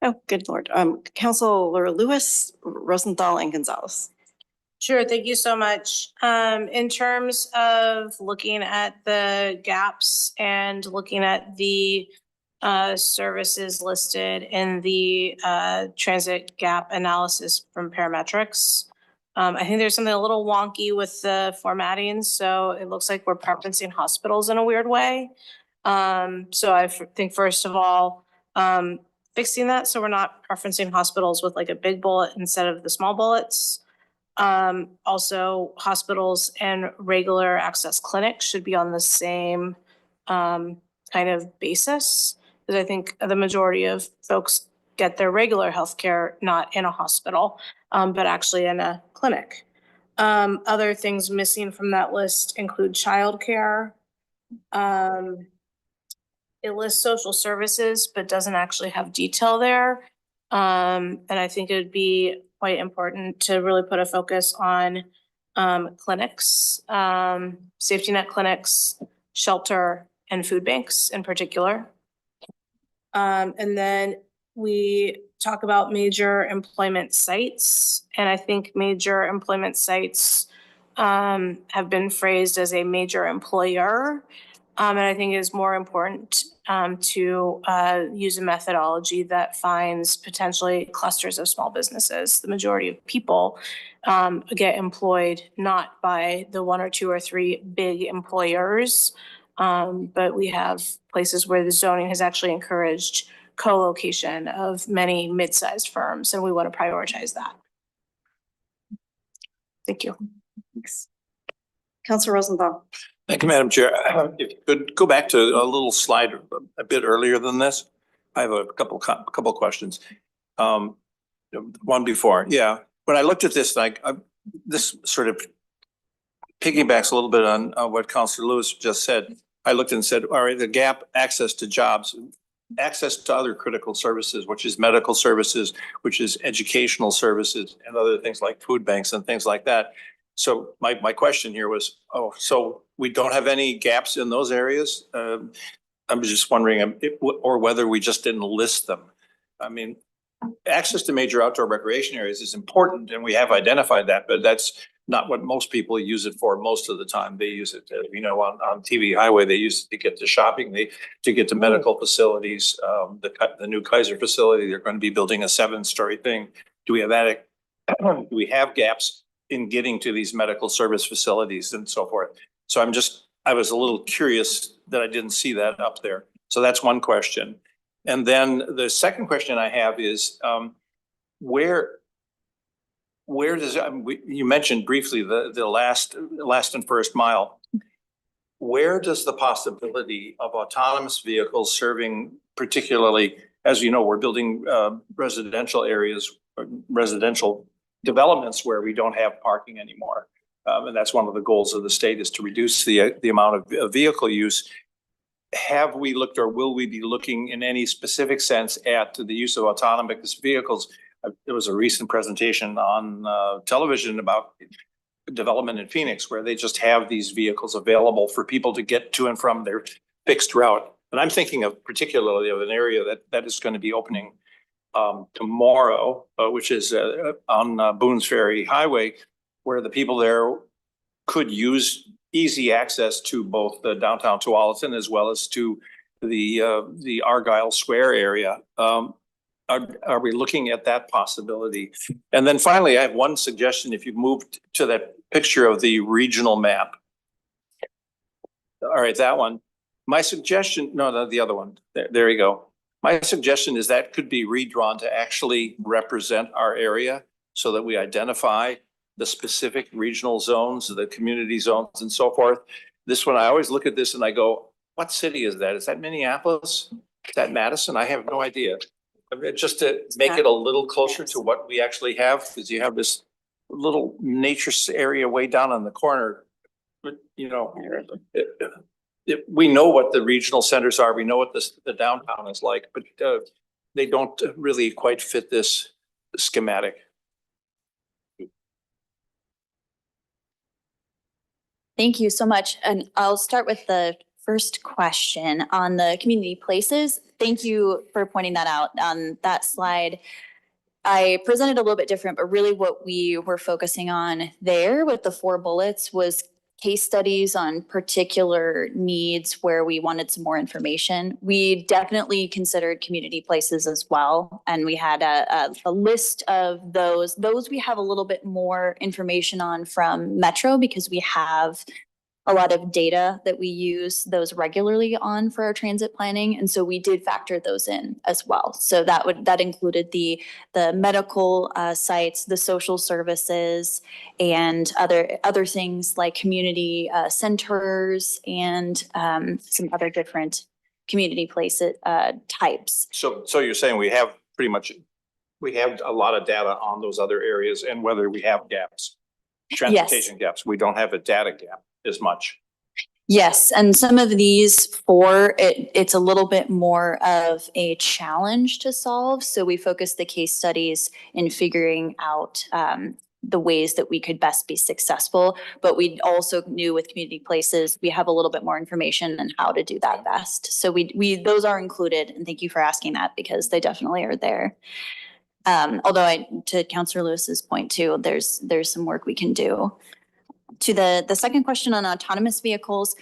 Oh, good Lord. Counselor Lewis, Rosenthal, and Gonzalez. Sure, thank you so much. In terms of looking at the gaps and looking at the services listed in the transit gap analysis from Parametrics, I think there's something a little wonky with the formatting. So it looks like we're preferencing hospitals in a weird way. So I think first of all, fixing that so we're not preferencing hospitals with like a big bullet instead of the small bullets. Also, hospitals and regular access clinics should be on the same kind of basis, because I think the majority of folks get their regular healthcare not in a hospital, but actually in a clinic. Other things missing from that list include childcare. It lists social services, but doesn't actually have detail there. And I think it would be quite important to really put a focus on clinics, safety net clinics, shelter, and food banks in particular. And then we talk about major employment sites, and I think major employment sites have been phrased as a major employer. And I think it is more important to use a methodology that finds potentially clusters of small businesses. The majority of people get employed not by the one or two or three big employers, but we have places where the zoning has actually encouraged co-location of many mid-sized firms, and we want to prioritize that. Thank you. Thanks. Counselor Rosenthal. Thank you, Madam Chair. If you could go back to a little slide a bit earlier than this. I have a couple questions. One before, yeah. When I looked at this, this sort of piggybacks a little bit on what Counselor Lewis just said. I looked and said, all right, the gap, access to jobs, access to other critical services, which is medical services, which is educational services, and other things like food banks and things like that. So my question here was, so we don't have any gaps in those areas? I'm just wondering or whether we just didn't list them. I mean, access to major outdoor recreation areas is important, and we have identified that, but that's not what most people use it for most of the time. They use it, on TV highway, they use it to get to shopping, to get to medical facilities. The new Kaiser facility, they're going to be building a 7-story thing. Do we have that? Do we have gaps in getting to these medical service facilities and so forth? So I was a little curious that I didn't see that up there. So that's one question. And then the second question I have is, where does, you mentioned briefly the last and first mile. Where does the possibility of autonomous vehicles serving, particularly, as you know, we're building residential areas, residential developments where we don't have parking anymore. And that's one of the goals of the state, is to reduce the amount of vehicle use. Have we looked, or will we be looking in any specific sense at the use of autonomous vehicles there was a recent presentation on television about development in Phoenix where they just have these vehicles available for people to get to and from their fixed route. And I'm thinking of particularly of an area that is going to be opening tomorrow, which is on Boone's Ferry Highway, where the people there could use easy access to both the downtown Tualatin as well as to the Argyle Square area. Are we looking at that possibility? And then finally, I have one suggestion. If you moved to that picture of the regional map. All right, that one. My suggestion, no, the other one. There you go. My suggestion is that could be redrawn to actually represent our area so that we identify the specific regional zones, the community zones and so forth. This one, I always look at this and I go, what city is that? Is that Minneapolis? Is that Madison? I have no idea. I mean, just to make it a little closer to what we actually have, because you have this little nature area way down on the corner. But, you know, we know what the regional centers are. We know what the downtown is like, but they don't really quite fit this schematic. Thank you so much. And I'll start with the first question on the community places. Thank you for pointing that out on that slide. I presented a little bit different, but really what we were focusing on there with the 4 bullets was case studies on particular needs where we wanted some more information. We definitely considered community places as well. And we had a list of those. Those we have a little bit more information on from Metro because we have a lot of data that we use those regularly on for our transit planning. And so we did factor those in as well. So that included the medical sites, the social services, and other things like community centers and some other different community places types. So you're saying we have a lot of data on those other areas and whether we have gaps, transportation gaps. We don't have a data gap as much. Yes, and some of these 4, it's a little bit more of a challenge to solve. So we focus the case studies in figuring out the ways that we could best be successful. But we also knew with community places, we have a little bit more information on how to do that best. So those are included, and thank you for asking that because they definitely are there. Although to Councilor Lewis's point too, there's some work we can do. To the second question on autonomous vehicles,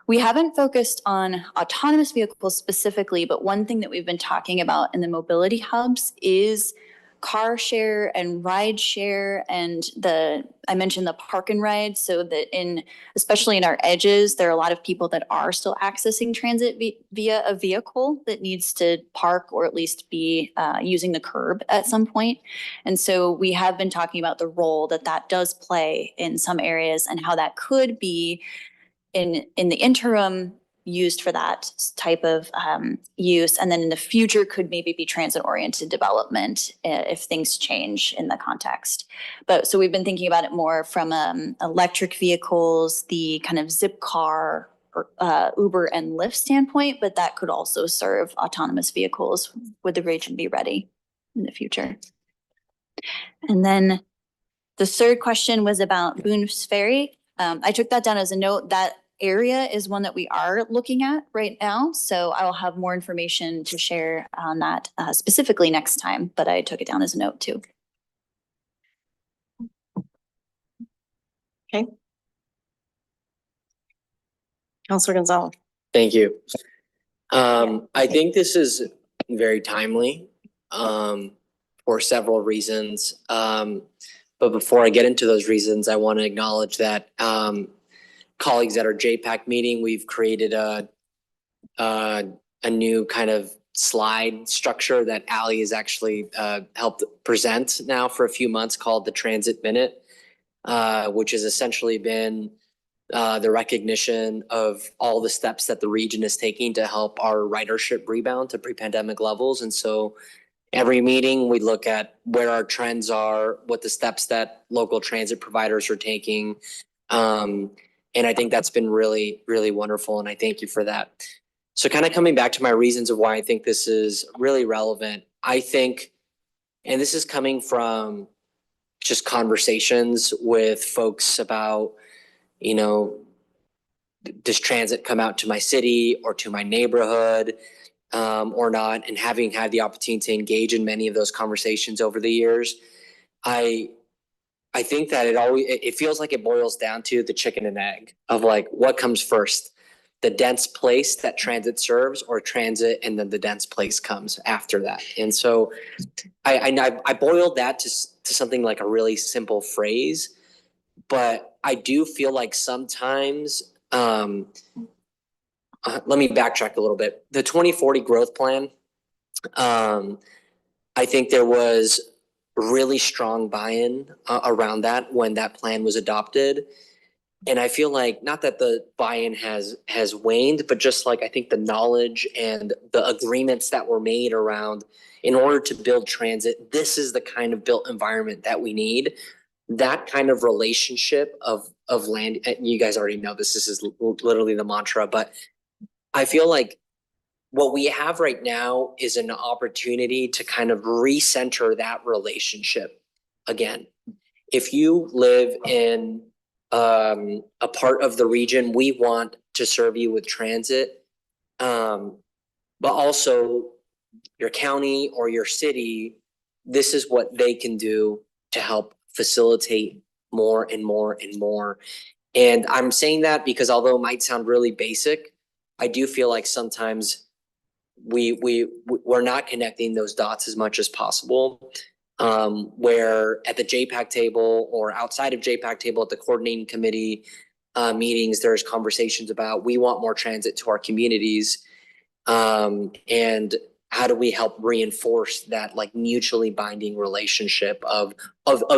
we haven't focused on autonomous vehicles specifically, but one thing that we've been talking about in the mobility hubs is car share and ride share, and I mentioned the park and ride, so that especially in our edges, there are a lot of people that are still accessing transit via a vehicle that needs to park or at least be using the curb at some point. And so we have been talking about the role that does play in some areas and how that could be in the interim used for that type of use, and then in the future could maybe be transit-oriented development if things change in the context. But so we've been thinking about it more from electric vehicles, the kind of zip car, or, Uber and Lyft standpoint, but that could also serve autonomous vehicles. Would the region be ready in the future? And then the third question was about Boone's Ferry. I took that down as a note. That area is one that we are looking at right now. So I will have more information to share on that specifically next time, but I took it down as a note too. Okay. Councilor Gonzalez. Thank you. I think this is very timely for several reasons. But before I get into those reasons, I want to acknowledge that colleagues at our JPAC meeting, we've created a new kind of slide structure that Allie has actually helped present now for a few months called the Transit Minute, which has essentially been the recognition of all the steps that the region is taking to help our ridership rebound to pre-pandemic levels. And so every meeting we look at where our trends are, what the steps that local transit providers are taking. And I think that's been really, really wonderful. And I thank you for that. So kind of coming back to my reasons of why I think this is really relevant. I think And this is coming from just conversations with folks about, you know, does transit come out to my city or to my neighborhood or not? And having had the opportunity to engage in many of those conversations over the years, I think that it feels like it boils down to the chicken and egg of like, what comes first? The dense place that transit serves, or transit and then the dense place comes after that. And so I boiled that to something like a really simple phrase, but I do feel like sometimes, let me backtrack a little bit. The 2040 growth plan, I think there was really strong buy-in around that when that plan was adopted. And I feel like not that the buy-in has waned, but just like I think the knowledge and the agreements that were made around, in order to build transit, this is the kind of built environment that we need. That kind of relationship of land, you guys already know this is literally the mantra, but I feel like what we have right now is an opportunity to kind of recenter that relationship again. If you live in a part of the region, we want to serve you with transit, but also your county or your city, this is what they can do to help facilitate more and more and more. And I'm saying that because although it might sound really basic, I do feel like sometimes we're not connecting those dots as much as possible. Where at the JPAC table or outside of JPAC table at the coordinating committee meetings, there's conversations about we want more transit to our communities, and how do we help reinforce that like mutually binding relationship of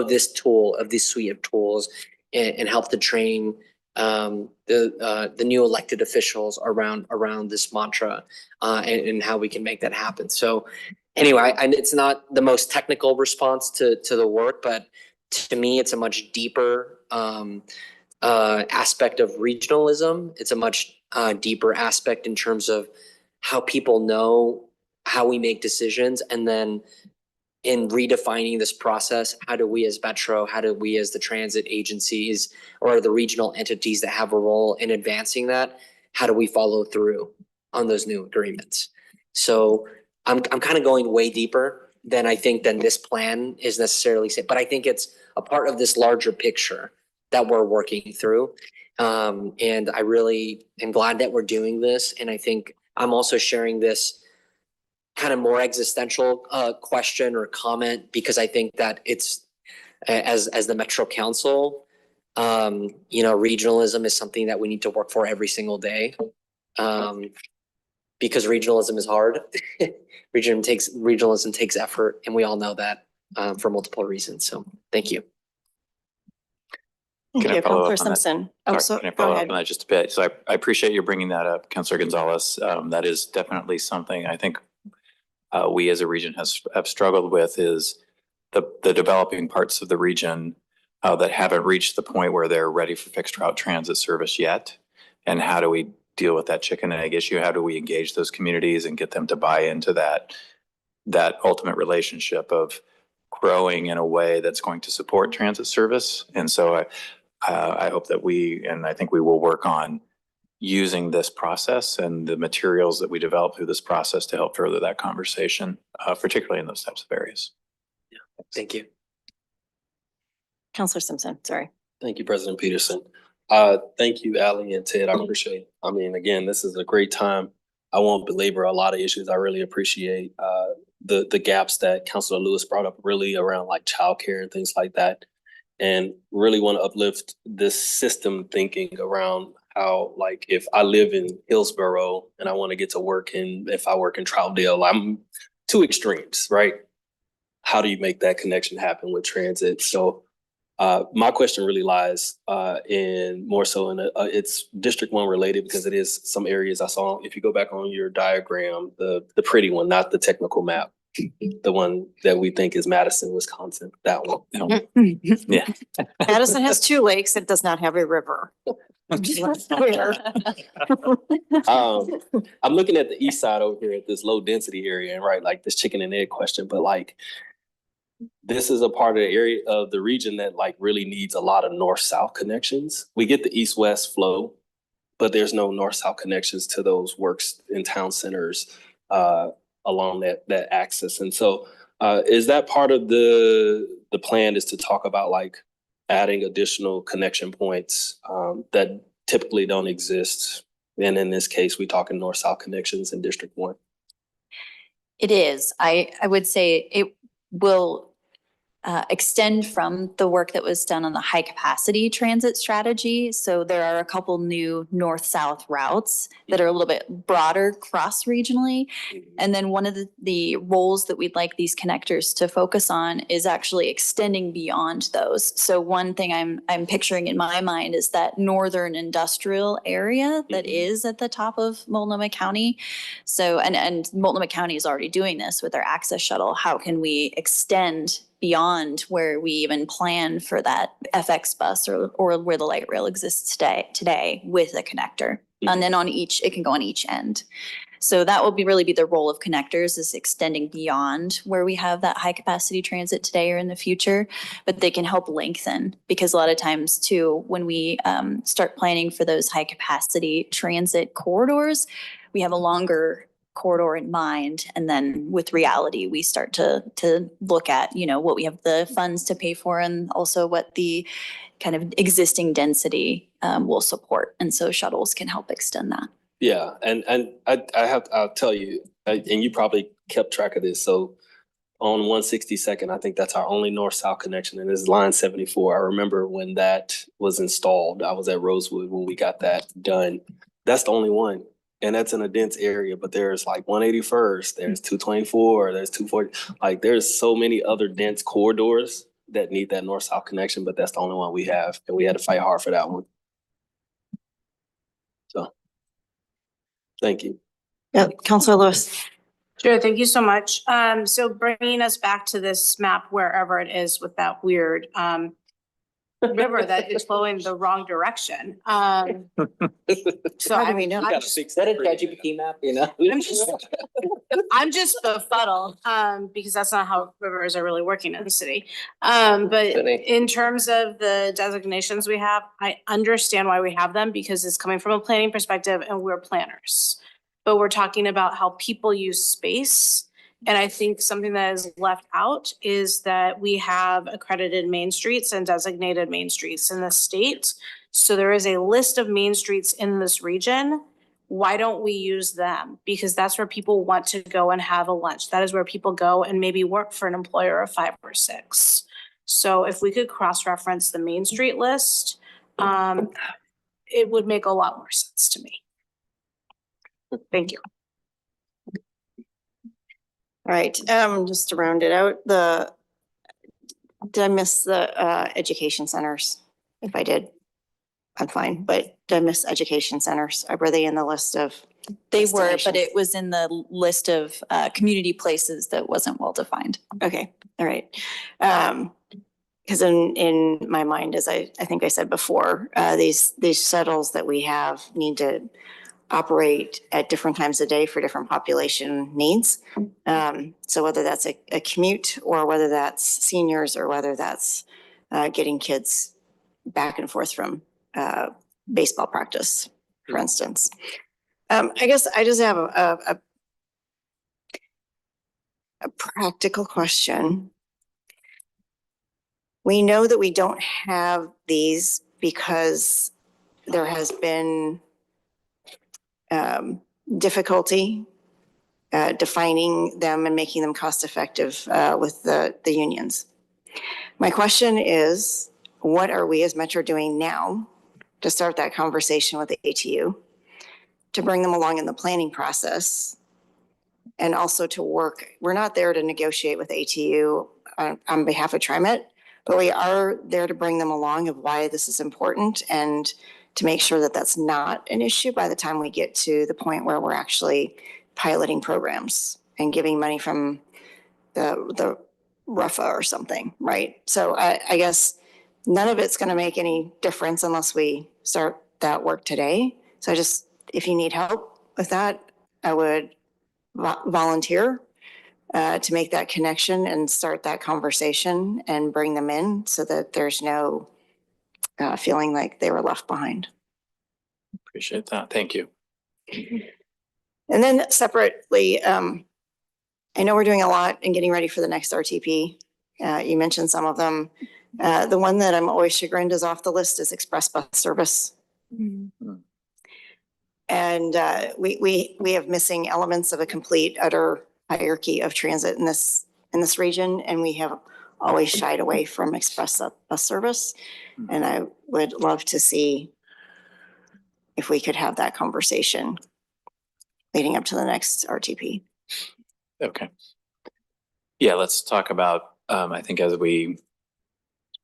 this tool, of this suite of tools, and help to train the new elected officials around this mantra and how we can make that happen. So anyway, it's not the most technical response to the work, but to me, it's a much deeper aspect of regionalism. It's a much deeper aspect in terms of how people know how we make decisions, and then in redefining this process, how do we as Metro, how do we as the transit agencies or the regional entities that have a role in advancing that, how do we follow through on those new agreements? So I'm kind of going way deeper than I think than this plan is necessarily saying, but I think it's a part of this larger picture that we're working through. And I really am glad that we're doing this. And I think I'm also sharing this kind of more existential question or comment because I think that it's as the Metro Council, you know, regionalism is something that we need to work for every single day. Because regionalism is hard. Regionalism takes effort, and we all know that for multiple reasons. So thank you. Thank Can I you, follow up Counselor on that? Simpson. Oh, so Can I go follow up ahead. on that just a bit? So I appreciate you bringing that up, Counselor Gonzalez. That is definitely something I think we as a region have struggled with, is the developing parts of the region that haven't reached the point where they're ready for fixed route transit service yet. And how do we deal with that chicken and egg issue? How do we engage those communities and get them to buy into that ultimate relationship of growing in a way that's going to support transit service? And so I hope that and I think we will work on using this process and the materials that we develop through this process to help further that conversation, particularly in those types of areas. Yeah, thank you. Counselor Simpson, sorry. Thank you, President Peterson. Thank you, Ally and Ted. I appreciate it. I mean, again, this is a great time. I won't belabor a lot of issues. I really appreciate the gaps that Councilor Lewis brought up, really around like childcare and things like that. And really want to uplift this system thinking around how, like, if I live in Hillsborough and I want to get to work, and if I work in Troutdale, I'm two extremes, right? How do you make that connection happen with transit? So my question really lies in more so in it's District 1 related, because it is some areas I saw. If you go back on your diagram, the pretty one, not the technical map, the one that we think is Madison, Wisconsin, that one. Yeah. Madison has 2 lakes. It does not have a river. Where? I'm looking at the east side over here at this low density area, and right, like this chicken and egg question, but like this is a part of the area of the region that like really needs a lot of north-south connections. We get the east-west flow, but there's no north-south connections to those works in town centers along that axis. And so is that part of the plan, is to talk about like adding additional connection points that typically don't exist? And in this case, we talking north-south connections in District 1. It is. I would say it will extend from the work that was done on the high capacity transit strategy. So there are a couple new north-south routes that are a little bit broader cross regionally. And then one of the roles that we'd like these connectors to focus on is actually extending beyond those. So one thing I'm picturing in my mind is that northern industrial area that is at the top of Multnomah County. So, and Multnomah County is already doing this with their access shuttle. How can we extend beyond where we even plan for that FX bus or where the light rail exists today with a connector? And then on each, it can go on each end. So that will really be the role of connectors, is extending beyond where we have that high capacity transit today or in the future, but they can help lengthen, because a lot of times too, when we start planning for those high capacity transit corridors, we have a longer corridor in mind. And then with reality, we start to look at, you know, what we have the funds to pay for and also what the kind of existing density will support. And so shuttles can help extend that. Yeah, and I'll tell you, and you probably kept track of this. So on 162nd, I think that's our only north-south connection, and it's line 74. I remember when that was installed. I was at Rosewood when we got that done. That's the only one, and that's in a dense area. But there's like 181st, there's 224, there's 240. Like there's so many other dense corridors that need that north-south connection, but that's the only one we have, and we had to fight hard for that one. So. Thank you. Yeah, Councilor Lewis. Sure, thank you so much. So bringing us back to this map, wherever it is with that weird river that is flowing the wrong direction. So How do we know? Is that a ChatGPT map, you know? I'm just befuddled, because that's not how rivers are really working in the city. But in terms of the designations we have, I understand why we have them, because it's coming from a planning perspective and we're planners. But we're talking about how people use space. And I think something that is left out is that we have accredited main streets and designated main streets in the state. So there is a list of main streets in this region. Why don't we use them? Because that's where people want to go and have a lunch. That is where people go and maybe work for an employer of 5 or 6. So if we could cross-reference the Main Street list, it would make a lot more sense to me. Thank you. All right, just to round it out, did I miss the education centers? If I did, I'm fine, but did I miss education centers? Were they in the list of? They were, but destinations? it was in the list of community places that wasn't well defined. Okay, all right. Because in my mind, as I think I said before, these shuttles that we have need to operate at different times of day for different population needs. So whether that's a commute or whether that's seniors or whether that's getting kids back and forth from baseball practice, for instance. I guess I just have a practical question. We know that we don't have these because there has been difficulty defining them and making them cost effective with the unions. My question is, what are we as Metro doing now to start that conversation with the ATU, to bring them along in the planning process, and also to work? We're not there to negotiate with ATU on behalf of TriMet, but we are there to bring them along of why this is important and to make sure that that's not an issue by the time we get to the point where we're actually piloting programs and giving money from the RUFA or something, right? So I guess none of it's going to make any difference unless we start that work today. So if you need help with that, I would volunteer. to make that connection and start that conversation and bring them in so that there's no feeling like they were left behind. Appreciate that. Thank you. And then separately, I know we're doing a lot in getting ready for the next RTP. You mentioned some of them. The one that I'm always chagrined is off the list is express bus service. And we have missing elements of a complete, utter hierarchy of transit in this region, and we have always shied away from express bus service. And I would love to see if we could have that conversation leading up to the next RTP. Okay. Yeah, let's talk about, I think as we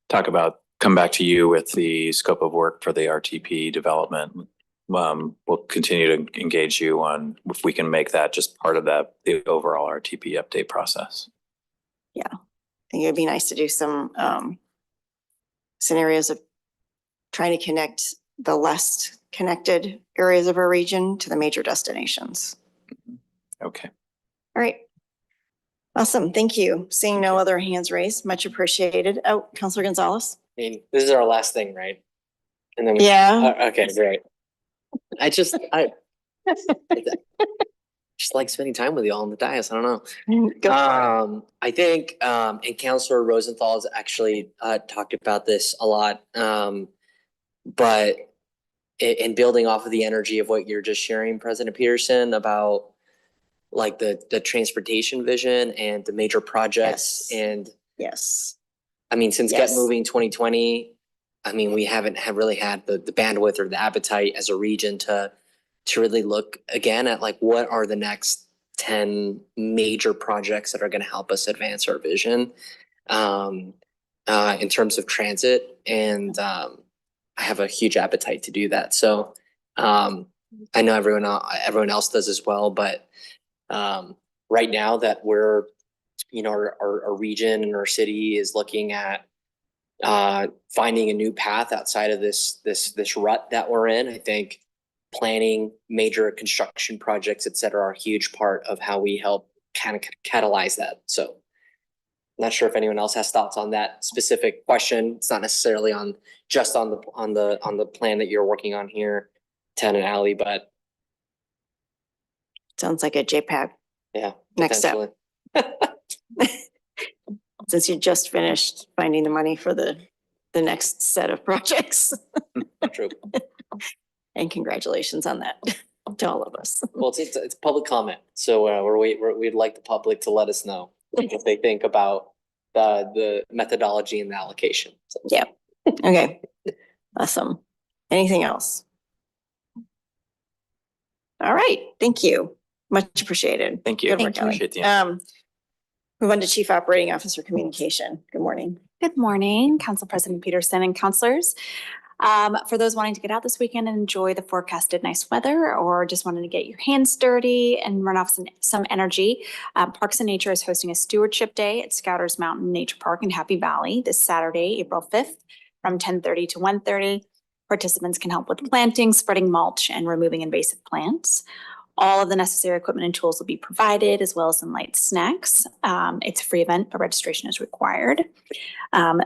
talk about, come back to you with the scope of work for the RTP development. We'll continue to engage you on if we can make that just part of the overall RTP update process. Yeah, I think it'd be nice to do some scenarios of trying to connect the less connected areas of our region to the major destinations. Okay. All right. Awesome. Thank you. Seeing no other hands raised, much appreciated. Oh, Councilor Gonzalez. I mean, this is our last thing, right? And then Yeah. okay, great. I just like spending time with you all on the dais. I don't know. Go for it. I think, and Councilor Rosenthal has actually talked about this a lot. But in building off of the energy of what you're just sharing, President Peterson, about like the transportation vision and the major projects. Yes. And Yes. I mean, since Yes. Get Moving 2020, I mean, we haven't really had the bandwidth or the appetite as a region to really look again at like what are the next 10 major projects that are going to help us advance our vision in terms of transit. And I have a huge appetite to do that. So I know everyone else does as well, but right now that we're, you know, our region and our city is looking at finding a new path outside of this rut that we're in. I think planning major construction projects, et cetera, are a huge part of how we help kind of catalyze that. So I'm not sure if anyone else has thoughts on that specific question. It's not necessarily on the plan that you're working on here, Ted and Allie, but Sounds like a JPAG. yeah. Next step. Since you just finished finding the money for the next set of projects. True. And congratulations on that to all of us. Well, it's public comment, so we'd like the public to let us know if they think about the methodology and the allocation. So. Yeah. Okay. Awesome. Anything else? All right. Thank you. Much appreciated. Thank you. Good work, Allie. Appreciate the Move on to Chief Operating Officer Communication. Good morning. Good morning, Council President Peterson and councilors. For those wanting to get out this weekend and enjoy the forecasted nice weather, or just wanting to get your hands dirty and run off some energy, Parks and Nature is hosting a Stewardship Day at Scouters Mountain Nature Park in Happy Valley this Saturday, April 5th from 10:30 to 1:30. Participants can help with planting, spreading mulch, and removing invasive plants. All of the necessary equipment and tools will be provided, as well as some light snacks. It's a free event, but registration is required.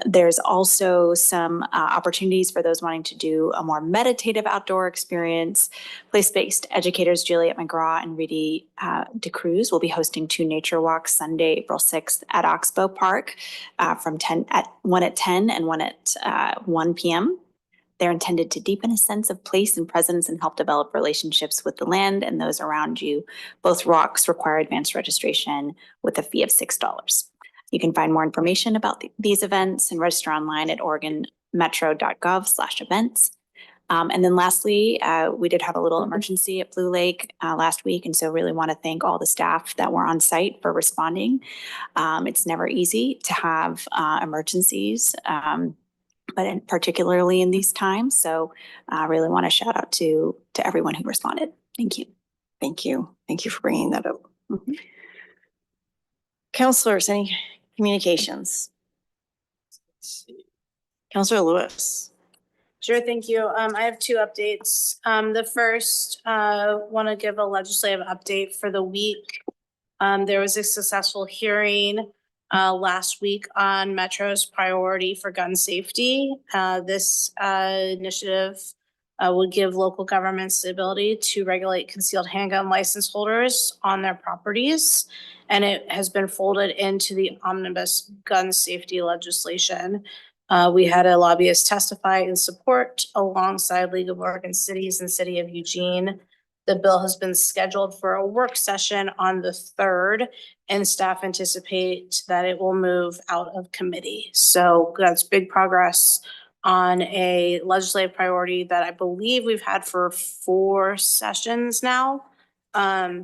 There's also some opportunities for those wanting to do a more meditative outdoor experience. Place-based educators Juliet McGraw and Reedy DeCruz will be hosting 2 nature walks Sunday, April 6th at Oxbow Park one at 10 and one at 1 p.m. They're intended to deepen a sense of place and presence and help develop relationships with the land and those around you. Both walks require advanced registration with a fee of $6. You can find more information about these events and register online at oregonmetro.gov/events. And then lastly, we did have a little emergency at Blue Lake last week, and so really want to thank all the staff that were on site for responding. It's never easy to have emergencies, but particularly in these times. So I really want to shout out to everyone who responded. Thank you. Thank you. Thank you for bringing that up. Mm-hmm. Counselors, any communications? Counselor Lewis. Sure, thank you. I have 2 updates. The first, want to give a legislative update for the week There was a successful hearing last week on Metro's priority for gun safety. This initiative would give local governments the ability to regulate concealed handgun license holders on their properties. And it has been folded into the omnibus gun safety legislation. We had a lobbyist testify in support alongside League of Oregon Cities and City of Eugene. The bill has been scheduled for a work session on the 3rd, and staff anticipate that it will move out of committee. So that's big progress on a legislative priority that I believe we've had for 4 sessions now.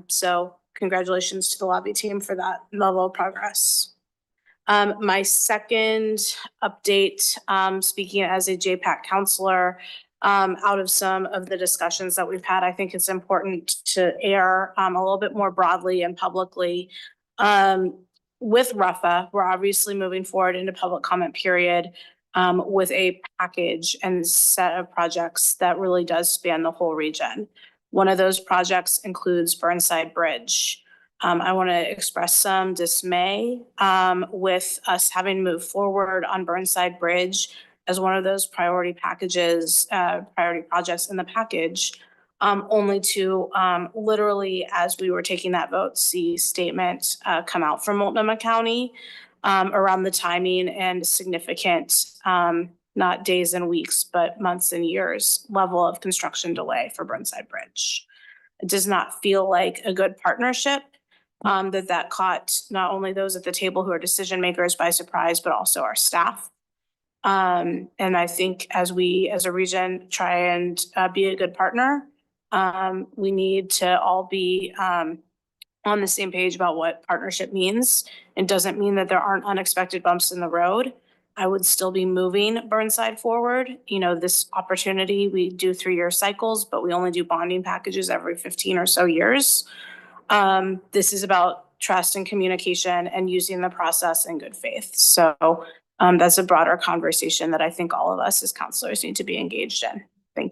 So congratulations to the lobby team for that level of progress. My second update, speaking as a JPAC counselor, out of some of the discussions that we've had, I think it's important to air a little bit more broadly and publicly. With RUFA, we're obviously moving forward into public comment period with a package and set of projects that really does span the whole region. One of those projects includes Burnside Bridge. I want to express some dismay with us having moved forward on Burnside Bridge as one of those priority packages, priority projects in the package, only to literally, as we were taking that vote, see statement come out from Multnomah County around the timing and significant, not days and weeks, but months and years level of construction delay for Burnside Bridge. It does not feel like a good partnership. That caught not only those at the table who are decision makers by surprise, but also our staff. And I think as we, as a region, try and be a good partner, we need to all be on the same page about what partnership means. It doesn't mean that there aren't unexpected bumps in the road. I would still be moving Burnside forward. You know, this opportunity, we do 3-year cycles, but we only do bonding packages every 15 or so years. This is about trust and communication and using the process in good faith. So that's a broader conversation that I think all of us as counselors need to be engaged in.